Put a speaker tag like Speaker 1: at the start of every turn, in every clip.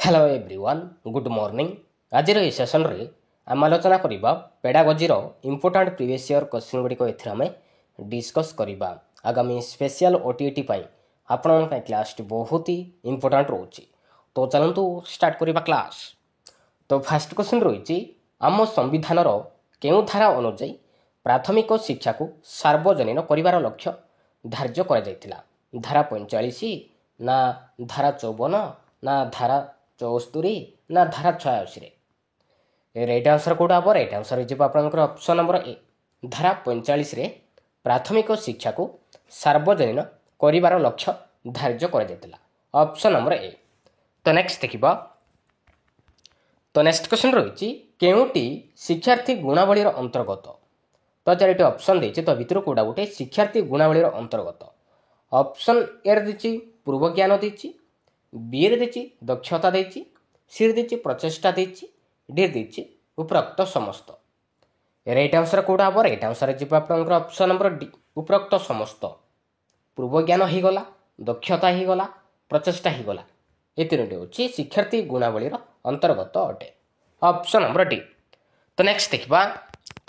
Speaker 1: Hello everyone good morning आज session रे आम आलोचना करबा pedagogy important previous year question गुड़िक एम डिस्कस करबा आगामी स्पेशल ओटीटी आपण क्लास बहुत ही इंपोर्टेंट रोचे। तो चलतु स्टार्ट करबा क्लास। तो फास्ट क्वेश्चन रही आम संविधान केउ धारा अनुଯାयी प्राथमिक शिक्षा को सार्वजनीन करिवार लक्ष्य धार्य करा जायतिला। धारा 45 ना धारा 54 ना धारा 74 ना धारा 86 राइट आंसर कोडा हम राइट आंसर हो ऑप्शन नंबर ए धारा 45 रे प्राथमिक शिक्षा को सार्वजनीन करिवार लक्ष्य धार्य करा जायतिला ऑप्शन नंबर ए। तो नेक्स्ट देखिबा। तो नेक्स्ट क्वेश्चन रही केउटी शिक्षार्थी गुणावलीर अंतर्गत। तो चारिटी ऑप्शन देछि तो भितर कोडा गोटे शिक्षार्थी गुणावलीर अंतर्गत। ऑप्शन ए रे देछि पूर्व ज्ञान देछि, बी रे देछि दक्षता देछि, सी रे देछि प्रचेष्टा देछि, डी देछि उपरोक्त समस्त। राइट आंसर कोडा हम राइट आंसर जिबा आपनकर ऑप्शन नंबर डी उपरोक्त समस्त। पूर्व ज्ञान ही गला, दक्षता ही गला, प्रचेष्टा ही गला, ये तीनोटी होछि शिक्षार्थी गुणावलीर अंतर्गत अटे ऑप्शन नंबर डी। तो नेक्स्ट देखिबा।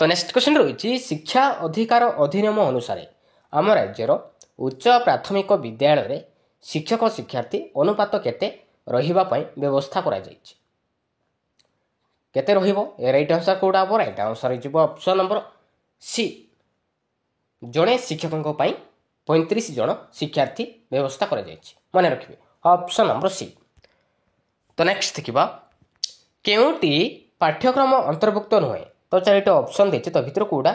Speaker 1: तो नेक्स्ट क्वेश्चन रही शिक्षा अधिकार अधिनियम अनुसार आम राज्यर उच्च प्राथमिक विद्यालय रे शिक्षक शिक्षार्थी अनुपात केते रहिबा पई व्यवस्था करा जायछि। केते रहिबो राइट आंसर कोडा हम राइट आंसर जिवो ऑप्शन नंबर सी जणे शिक्षकक पई 35 जण शिक्षार्थी व्यवस्था करा जायछि मन रखिबे ऑप्शन नंबर सी। तो नेक्स्ट देखिबा केउटी पाठ्यक्रम अंतर्भुक्त नुहे। तो चारिटा ऑप्शन देछि तो भितर कोडा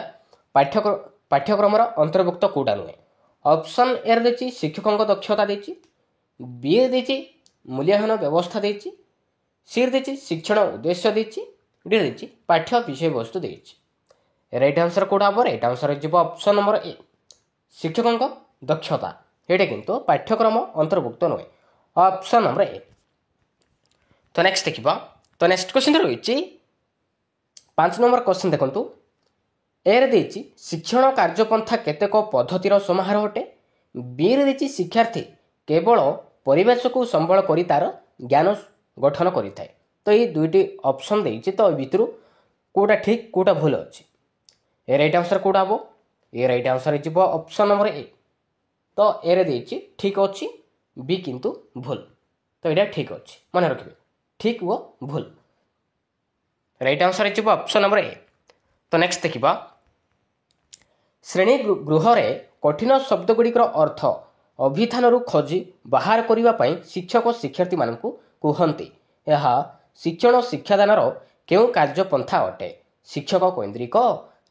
Speaker 1: पाठ्यक्रम अंतर्भुक्त कोडा नुहे। ऑप्शन ए देछि शिक्षकक दक्षता देछि, बी देछि मूल्यांकन व्यवस्था देछि, सी देछि शिक्षण उद्देश्य देछि, डी देछि पाठ्य विषय वस्तु देछि। राइट आंसर कोडा हम राइट आंसर जिवो ऑप्शन नंबर ए शिक्षकक दक्षता एटा किंतु पाठ्यक्रम अंतर्भुक्त नुहे ऑप्शन नंबर ए। तो नेक्स्ट देखिबा। तो नेक्स्ट क्वेश्चन रही 5 नंबर क्वेश्चन देखंतु। ए रे देछि शिक्षण कार्यपंथा केतेक पद्धतिर समाहार अटे, बी रे देछि शिक्षार्थी केवल परिवेश को संबल करी तार ज्ञान गठन करिथाय। तो ये दुईटी ऑप्शन देछि तो भितर कोटा ठीक कोटा भूल अछि। ए राइट आंसर कोडा हबो ए राइट आंसर जिवो ऑप्शन नंबर ए। तो ए रे देछि ठीक अछि, बी किंतु भूल। तो एटा ठीक अछि मन रखिबे ठीक वो भूल। राइट आंसर जिवो ऑप्शन नंबर ए। तो नेक्स्ट देखिबा। श्रेणी गृह रे कठिन शब्द गुड़िकर अर्थ अभिधान रु खोजी बाहर करिवा पई शिक्षक शिक्षार्थी मानकु कुहंती। यह शिक्षण शिक्षादानर केउ कार्यपंथा अटे, शिक्षक केन्द्रिक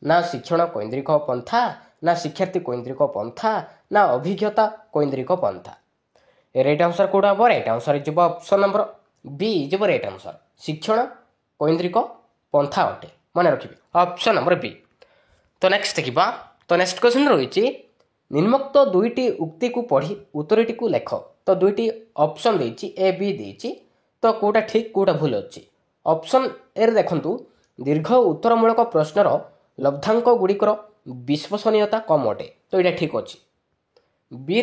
Speaker 1: ना शिक्षण केन्द्रिक पंथा ना शिक्षार्थी केन्द्रिक पंथा ना अभिज्ञता केन्द्रिक पंथा। राइट आंसर कोडा हम राइट आंसर जिवो ऑप्शन नंबर बी जिवो राइट आंसर शिक्षण केन्द्रिक पंथा अटे मन रखिबे ऑप्शन नंबर बी। तो नेक्स्ट देखिबा। तो नेक्स्ट क्वेश्चन रही निम्नोक्त दुईटी उक्ति को पढ़ी उत्तरटी को लेख। तो दुईटी ऑप्शन देछि ए बी देछि तो कोटा ठीक कोटा भूल अछि। ऑप्शन ए रे देखंतु दीर्घ उत्तरमूलक प्रश्नर लब्धांक गुड़िकर विश्वसनीयता कम अटे। तो ये ठीक अछि। बी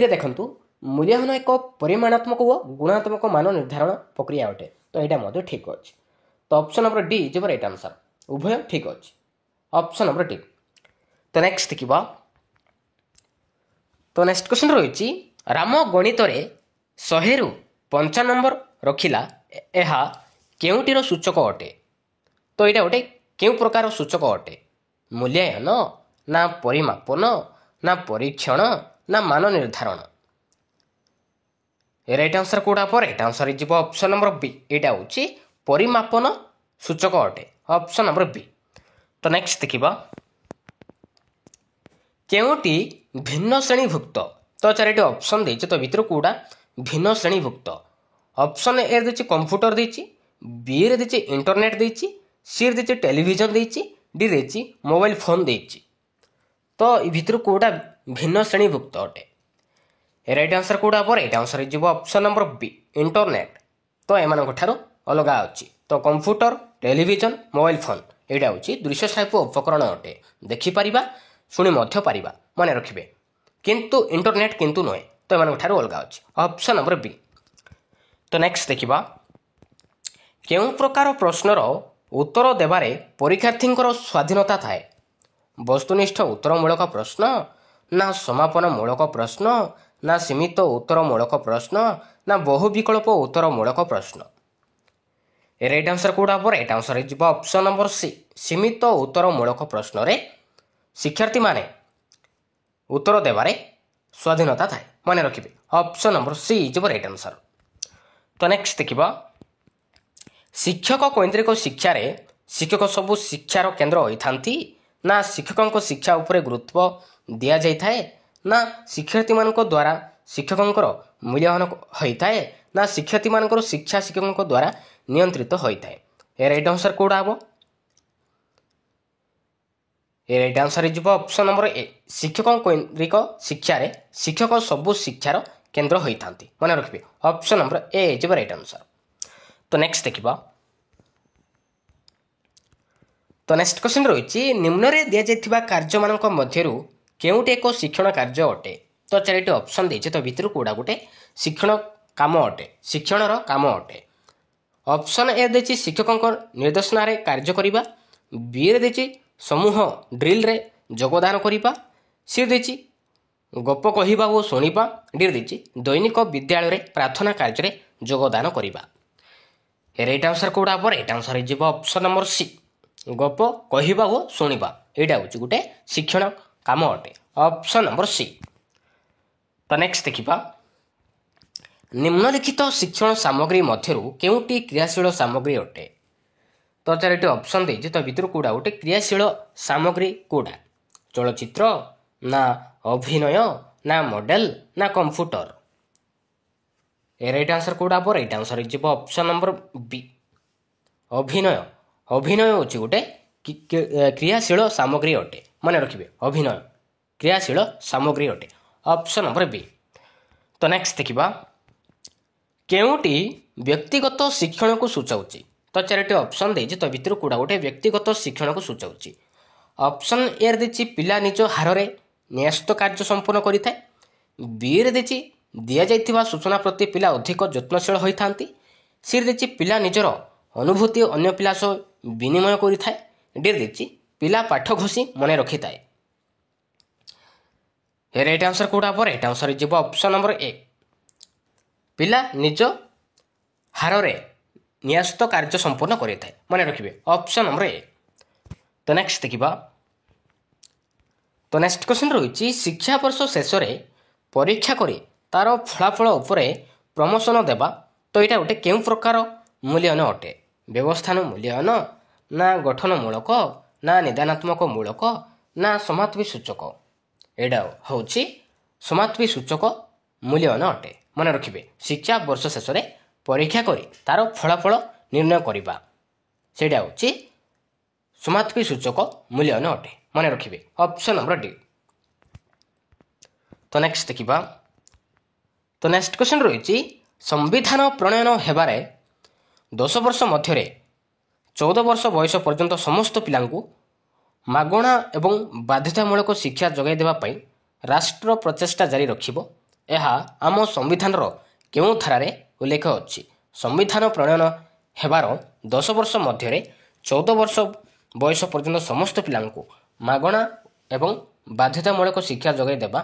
Speaker 1: रे देखंतु मूल्यांकन एक परिमाणात्मक व गुणात्मक मान निर्धारण प्रक्रिया अटे। तो यहाँ मध्य ठीक अछि। तो ऑप्शन नंबर डी जो राइट आंसर उभय ठीक अछि ऑप्शन नंबर डी। तो नेक्स्ट देखिबा। तो नेक्स्ट क्वेश्चन रही राम गणित रे 100 रु 55 नंबर रखिला एहा केउटीर सूचक अटे। तो यहाँ गोटे केउ प्रकार सूचक अटे, मूल्यांकन ना परिमापन ना परीक्षण ना मान निर्धारण। राइट आंसर कोडा पर राइट आंसर जिवो ऑप्शन नंबर बी एटा होची परिमापन सूचक अटे ऑप्शन नंबर बी। तो नेक्स्ट देखिबा केउटी भिन्न श्रेणीभुक्त। तो चारिटी ऑप्शन देछि तो भितर कोडा भिन्न श्रेणीभुक्त। ऑप्शन ए देछि कंप्यूटर देछि, बी रे देछि इंटरनेट देछि, सी रे देछि टेलीविजन देछि, डी देछि मोबाइल फोन देछि। तो इ भितर कोडा भिन्न श्रेणीभुक्त अटे। राइट आंसर कोडा हम राइट आंसर जिवो ऑप्शन नंबर बी इंटरनेट। तो एमानक ठारो अलगा अछि। तो कंप्यूटर टेलीविजन मोबाइल फोन एटा होछि दृश्य सहायक उपकरण अटे, देखि परिबा शुणी मध्य पारिबा मन रखिबे किंतु इंटरनेट किंतु नुहे। तो एमानक ठारो अलगा अछि ऑप्शन नंबर बी। तो नेक्स्ट देखिबा। କେଉଁ ପ୍ରକାର ପ୍ରଶ୍ନର ଉତ୍ତର ଦେବାରେ ପରୀକ୍ଷାର୍ଥୀଙ୍କର ସ୍ୱାଧୀନତା ଥାଏ? ବସ୍ତୁନିଷ୍ଠ ଉତ୍ତରମୂଳକ ପ୍ରଶ୍ନ, ନା ସମାପନମୂଳକ ପ୍ରଶ୍ନ, ନା ସୀମିତ ଉତ୍ତରମୂଳକ ପ୍ରଶ୍ନ, ନା ବହୁ ବିକଳ୍ପ ଉତ୍ତରମୂଳକ ପ୍ରଶ୍ନ? ରାଇଟ୍ ଆନ୍ସର କୋଉଟା ହେବ? ରାଇଟ୍ ଆନ୍ସର ହେଇଯିବ ଅପସନ୍ ନମ୍ବର ସି, ସୀମିତ ଉତ୍ତରମୂଳକ ପ୍ରଶ୍ନରେ ଶିକ୍ଷାର୍ଥୀମାନେ ଉତ୍ତର ଦେବାରେ ସ୍ୱାଧୀନତା ଥାଏ। ମନେ ରଖିବେ, ଅପସନ୍ ନମ୍ବର ସି ହେଇଯିବ ରାଇଟ୍ ଆନ୍ସର। ତ ନେକ୍ସଟ ଦେଖିବା, ଶିକ୍ଷକ କୈନ୍ଦ୍ରିକ ଶିକ୍ଷାରେ ଶିକ୍ଷକ ସବୁ ଶିକ୍ଷାର କେନ୍ଦ୍ର ହୋଇଥାନ୍ତି, ନା ଶିକ୍ଷକଙ୍କ ଶିକ୍ଷା ଉପରେ ଗୁରୁତ୍ୱ ଦିଆଯାଇଥାଏ, ନା ଶିକ୍ଷାର୍ଥୀମାନଙ୍କ ଦ୍ୱାରା ଶିକ୍ଷକଙ୍କର ମୂଲ୍ୟାୟନ ହୋଇଥାଏ, ନା ଶିକ୍ଷାର୍ଥୀମାନଙ୍କର ଶିକ୍ଷା ଶିକ୍ଷକଙ୍କ ଦ୍ୱାରା ନିୟନ୍ତ୍ରିତ ହୋଇଥାଏ? ରାଇଟ୍ ଆନ୍ସର କୋଉଟା ହେବ? ରାଇଟ୍ ଆନ୍ସର ହେଇଯିବ ଅପସନ୍ ନମ୍ବର ଏ, ଶିକ୍ଷକ କୈନ୍ଦ୍ରିକ ଶିକ୍ଷାରେ ଶିକ୍ଷକ ସବୁ ଶିକ୍ଷାର କେନ୍ଦ୍ର ହୋଇଥାନ୍ତି। ମନେ ରଖିବେ, ଅପସନ୍ ନମ୍ବର ଏ ହେଇଯିବ ରାଇଟ୍ ଆନ୍ସର। ତ ନେକ୍ସଟ ଦେଖିବା, ତ ନେକ୍ସଟ କ୍ୱେଶ୍ଚନ ରହିଛି, ନିମ୍ନରେ ଦିଆଯାଇଥିବା କାର୍ଯ୍ୟମାନଙ୍କ ମଧ୍ୟରୁ କେଉଁଟି ଏକ ଶିକ୍ଷଣ କାର୍ଯ୍ୟ ଅଟେ? ତ ଚାରିଟି ଅପସନ୍ ଦେଇଛି, ତ ଭିତରୁ କୋଉଟା ଗୋଟେ ଶିକ୍ଷଣ କାମ ଅଟେ, ଶିକ୍ଷଣର କାମ ଅଟେ? ଅପସନ୍ ଏ ଦେଇଛି ଶିକ୍ଷକଙ୍କ ନିର୍ଦ୍ଦେଶନାରେ କାର୍ଯ୍ୟ କରିବା, ବିରେ ଦେଇଛି ସମୂହ ଡ୍ରିଲରେ ଯୋଗଦାନ କରିବା, ସି ଦେଇଛି ଗପ କହିବା ଓ ଶୁଣିବା, ଡି ଦେଇଛି ଦୈନିକ ବିଦ୍ୟାଳୟରେ ପ୍ରାର୍ଥନା କାର୍ଯ୍ୟରେ ଯୋଗଦାନ କରିବା। ରାଇଟ୍ ଆନ୍ସର କୋଉଟା ହେବ? ରାଇଟ୍ ଆନ୍ସର ହେଇଯିବ ଅପସନ୍ ନମ୍ବର ସି, ଗପ କହିବା ଓ ଶୁଣିବା। ଏଇଟା ହେଉଛି ଗୋଟେ ଶିକ୍ଷଣ କାମ ଅଟେ, ଅପସନ୍ ନମ୍ବର ସି। ତ ନେକ୍ସଟ ଦେଖିବା, ନିମ୍ନଲିଖିତ ଶିକ୍ଷଣ ସାମଗ୍ରୀ ମଧ୍ୟରୁ କେଉଁଟି କ୍ରିୟାଶୀଳ ସାମଗ୍ରୀ ଅଟେ? ତ ଚାରିଟି ଅପସନ୍ ଦେଇଛି, ତ ଭିତରୁ କୋଉଟା ଗୋଟେ କ୍ରିୟାଶୀଳ ସାମଗ୍ରୀ କୋଉଟା? ଚଳଚ୍ଚିତ୍ର, ନା ଅଭିନୟ, ନା ମଡେଲ, ନା କମ୍ପ୍ୟୁଟର? ରାଇଟ୍ ଆନ୍ସର କୋଉଟା ହେବ? ରାଇଟ୍ ଆନ୍ସର ହେଇଯିବ ଅପସନ୍ ନମ୍ବର ବି, ଅଭିନୟ। ଅଭିନୟ ହେଉଛି ଗୋଟେ କ୍ରିୟାଶୀଳ ସାମଗ୍ରୀ ଅଟେ। ମନେ ରଖିବେ, ଅଭିନୟ କ୍ରିୟାଶୀଳ ସାମଗ୍ରୀ ଅଟେ, ଅପସନ୍ ନମ୍ବର ବି। ତ ନେକ୍ସଟ ଦେଖିବା, କେଉଁଟି ବ୍ୟକ୍ତିଗତ ଶିକ୍ଷଣକୁ ସୂଚାଉଛି? ତ ଚାରିଟି ଅପସନ୍ ଦେଇଛି, ତ ଭିତରୁ କୋଉଟା ଗୋଟେ ବ୍ୟକ୍ତିଗତ ଶିକ୍ଷଣକୁ ସୂଚାଉଛି? ଅପସନ୍ ଏ ଦେଇଛି ପିଲା ନିଜ ହାରରେ ନ୍ୟସ୍ତ କାର୍ଯ୍ୟ ସମ୍ପୂର୍ଣ୍ଣ କରିଥାଏ, ବିରେ ଦେଇଛି ଦିଆଯାଇଥିବା ସୂଚନା ପ୍ରତି ପିଲା ଅଧିକ ଯତ୍ନଶୀଳ ହୋଇଥାନ୍ତି, ସି ଦେଇଛି ପିଲା ନିଜର ଅନୁଭୂତି ଅନ୍ୟ ପିଲା ସହ ବିନିମୟ କରିଥାଏ, ଡି ଦେଇଛି ପିଲା ପାଠ ଘୋଷି ମନେ ରଖିଥାଏ। ରାଇଟ୍ ଆନ୍ସର କୋଉଟା ହେବ? ରାଇଟ୍ ଆନ୍ସର ହେଇଯିବ ଅପସନ୍ ନମ୍ବର ଏ, ପିଲା ନିଜ ହାରରେ ନ୍ୟସ୍ତ କାର୍ଯ୍ୟ ସମ୍ପୂର୍ଣ୍ଣ କରିଥାଏ। ମନେ ରଖିବେ, ଅପସନ୍ ନମ୍ବର ଏ। ତ ନେକ୍ସଟ ଦେଖିବା, ତ ନେକ୍ସଟ କ୍ୱେଶ୍ଚନ ରହିଛି, ଶିକ୍ଷାବର୍ଷ ଶେଷରେ ପରୀକ୍ଷା କରି ତାର ଫଳାଫଳ ଉପରେ ପ୍ରମୋଶନ ଦେବା, ତ ଏଇଟା ଗୋଟେ କେଉଁ ପ୍ରକାର ମୂଲ୍ୟାୟନ ଅଟେ? ବ୍ୟବସ୍ଥାନ ମୂଲ୍ୟାୟନ, ନା ଗଠନମୂଳକ, ନା ନିଦାନାତ୍ମକ ମୂଳକ, ନା ସମାପ୍ତି ସୂଚକ? ଏଇଟା ହେଉଛି ସମାପ୍ତି ସୂଚକ ମୂଲ୍ୟାୟନ ଅଟେ। ମନେ ରଖିବେ, ଶିକ୍ଷା ବର୍ଷ ଶେଷରେ ପରୀକ୍ଷା କରି ତାର ଫଳାଫଳ ନିର୍ଣ୍ଣୟ କରିବା, ସେଇଟା ହେଉଛି ସମାପ୍ତି ସୂଚକ ମୂଲ୍ୟାୟନ ଅଟେ। ମନେ ରଖିବେ, ଅପସନ୍ ନମ୍ବର ଡି। ତ ନେକ୍ସଟ ଦେଖିବା, ତ ନେକ୍ସଟ କ୍ୱେଶ୍ଚନ ରହିଛି, ସମ୍ବିଧାନ ପ୍ରଣୟନ ହେବାରେ 10 ବର୍ଷ ମଧ୍ୟରେ 14 ବର୍ଷ ବୟସ ପର୍ଯ୍ୟନ୍ତ ସମସ୍ତ ପିଲାଙ୍କୁ ମାଗଣା ଏବଂ ବାଧ୍ୟତାମୂଳକ ଶିକ୍ଷା ଯୋଗାଇ ଦେବା ପାଇଁ ରାଷ୍ଟ୍ର ପ୍ରଚେଷ୍ଟା ଜାରି ରଖିବ। ଏହା ଆମ ସମ୍ବିଧାନର କେଉଁ ଧାରାରେ ଉଲ୍ଲେଖ ଅଛି? ସମ୍ବିଧାନ ପ୍ରଣୟନ ହେବାର 10 ବର୍ଷ ମଧ୍ୟରେ 14 ବର୍ଷ ବୟସ ପର୍ଯ୍ୟନ୍ତ ସମସ୍ତ ପିଲାଙ୍କୁ ମାଗଣା ଏବଂ ବାଧ୍ୟତାମୂଳକ ଶିକ୍ଷା ଯୋଗାଇ ଦେବା,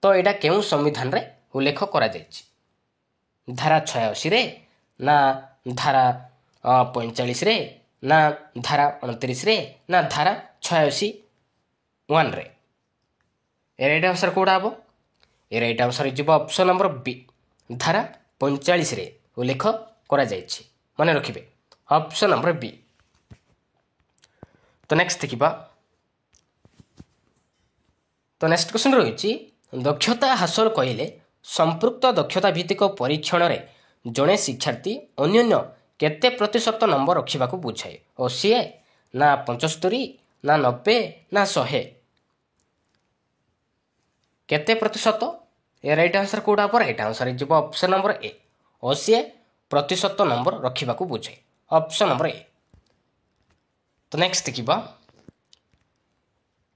Speaker 1: ତ ଏଇଟା କେଉଁ ସମ୍ବିଧାନରେ ଉଲ୍ଲେଖ କରାଯାଇଛି? ଧାରା 86ରେ, ନା ଧାରା 45ରେ, ନା ଧାରା 29ରେ, ନା ଧାରା 86(1)ରେ? ରାଇଟ୍ ଆନ୍ସର କୋଉଟା ହେବ? ରାଇଟ୍ ଆନ୍ସର ହେଇଯିବ ଅପସନ୍ ନମ୍ବର ବି, ଧାରା 45ରେ ଉଲ୍ଲେଖ କରାଯାଇଛି। ମନେ ରଖିବେ, ଅପସନ୍ ନମ୍ବର ବି। ତ ନେକ୍ସଟ ଦେଖିବା, ତ ନେକ୍ସଟ କ୍ୱେଶ୍ଚନ ରହିଛି, ଦକ୍ଷତା ହାସଲ କହିଲେ ସମ୍ପୃକ୍ତ ଦକ୍ଷତା ଭିତ୍ତିକ ପରୀକ୍ଷଣରେ ଜଣେ ଶିକ୍ଷାର୍ଥୀ ଅନ୍ୟାନ୍ୟ କେତେ ପ୍ରତିଶତ ନମ୍ବର ରଖିବାକୁ ବୁଝାଏ? 80, ନା 75, ନା 90, ନା 100? କେତେ ପ୍ରତିଶତ? ରାଇଟ୍ ଆନ୍ସର କୋଉଟା ହେବ? ରାଇଟ୍ ଆନ୍ସର ହେଇଯିବ ଅପସନ୍ ନମ୍ବର ଏ, 80% ନମ୍ବର ରଖିବାକୁ ବୁଝାଏ, ଅପସନ୍ ନମ୍ବର ଏ। ତ ନେକ୍ସଟ ଦେଖିବା,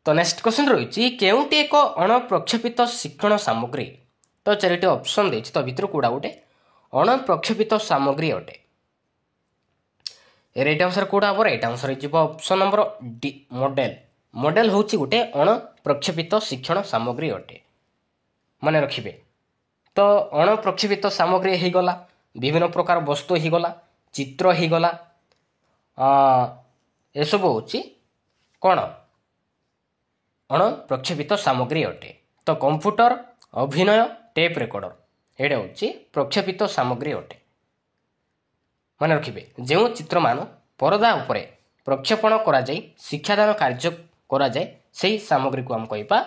Speaker 1: ତ ନେକ୍ସଟ କ୍ୱେଶ୍ଚନ ରହିଛି, କେଉଁଟି ଏକ ଅଣପ୍ରକ୍ଷେପିତ ଶିକ୍ଷଣ ସାମଗ୍ରୀ? ତ ଚାରିଟି ଅପସନ୍ ଦେଇଛି, ତ ଭିତରୁ କୋଉଟା ଗୋଟେ ଅଣପ୍ରକ୍ଷେପିତ ସାମଗ୍ରୀ ଅଟେ? राइट आंसर कोड़ा हम राइट आंसर हो option number D model. Model हूँ गोटे अण प्रक्षेपित शिक्षण सामग्री अटे मन रखिए। तो अण प्रक्षेपित सामग्री हो गला विभिन्न प्रकार वस्तु हो गला चित्र हो गला एसबू हूँ कौन अण प्रक्षेपित सामग्री अटे। तो कंप्यूटर अभिनय टेप रेकर्डर एटा हूँ प्रक्षेपित सामग्री अटे मन रखिए। जो चित्र मान परदा उपरे प्रक्षेपण करा जाय शिक्षादान कार्य करा जाय से सामग्री को हम कहवा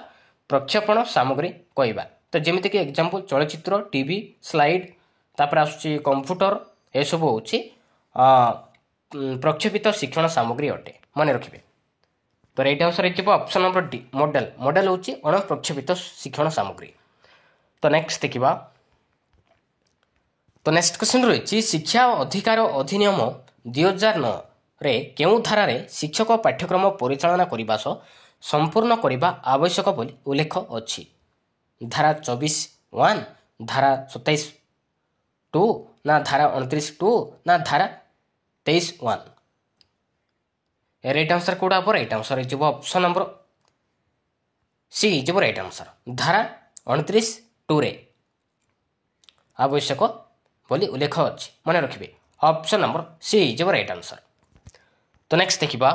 Speaker 1: प्रक्षेपण सामग्री कहवा। तो जमीक एग्जांपल चलचित्र टीवी स्लाइड तापर आसुची कंप्यूटर एसबू हूँ प्रक्षेपित शिक्षण सामग्री अटे मन रखिए। तो राइट आंसर हो option number D model. Model हूँ अण प्रक्षेपित शिक्षण सामग्री। तो नेक्स्ट देखा। तो नेक्स्ट क्वेश्चन रही शिक्षा अधिकार अधिनियम 2009 रे केउं धारा रे शिक्षक पाठ्यक्रम परिचालना करने सह संपूर्ण करने आवश्यक बोली उल्लेख अच्छी। धारा 24(1) धारा 27(2) ना धारा 29(2) ना धारा 23(1)। राइट आंसर कोड़ा हम राइट आंसर हो ऑप्शन नंबर सी जो राइट आंसर। धारा 29(2) रे आवश्यक बोली उल्लेख अच्छी मन रखिए ऑप्शन नंबर सी जो राइट आंसर। तो नेक्स्ट देखा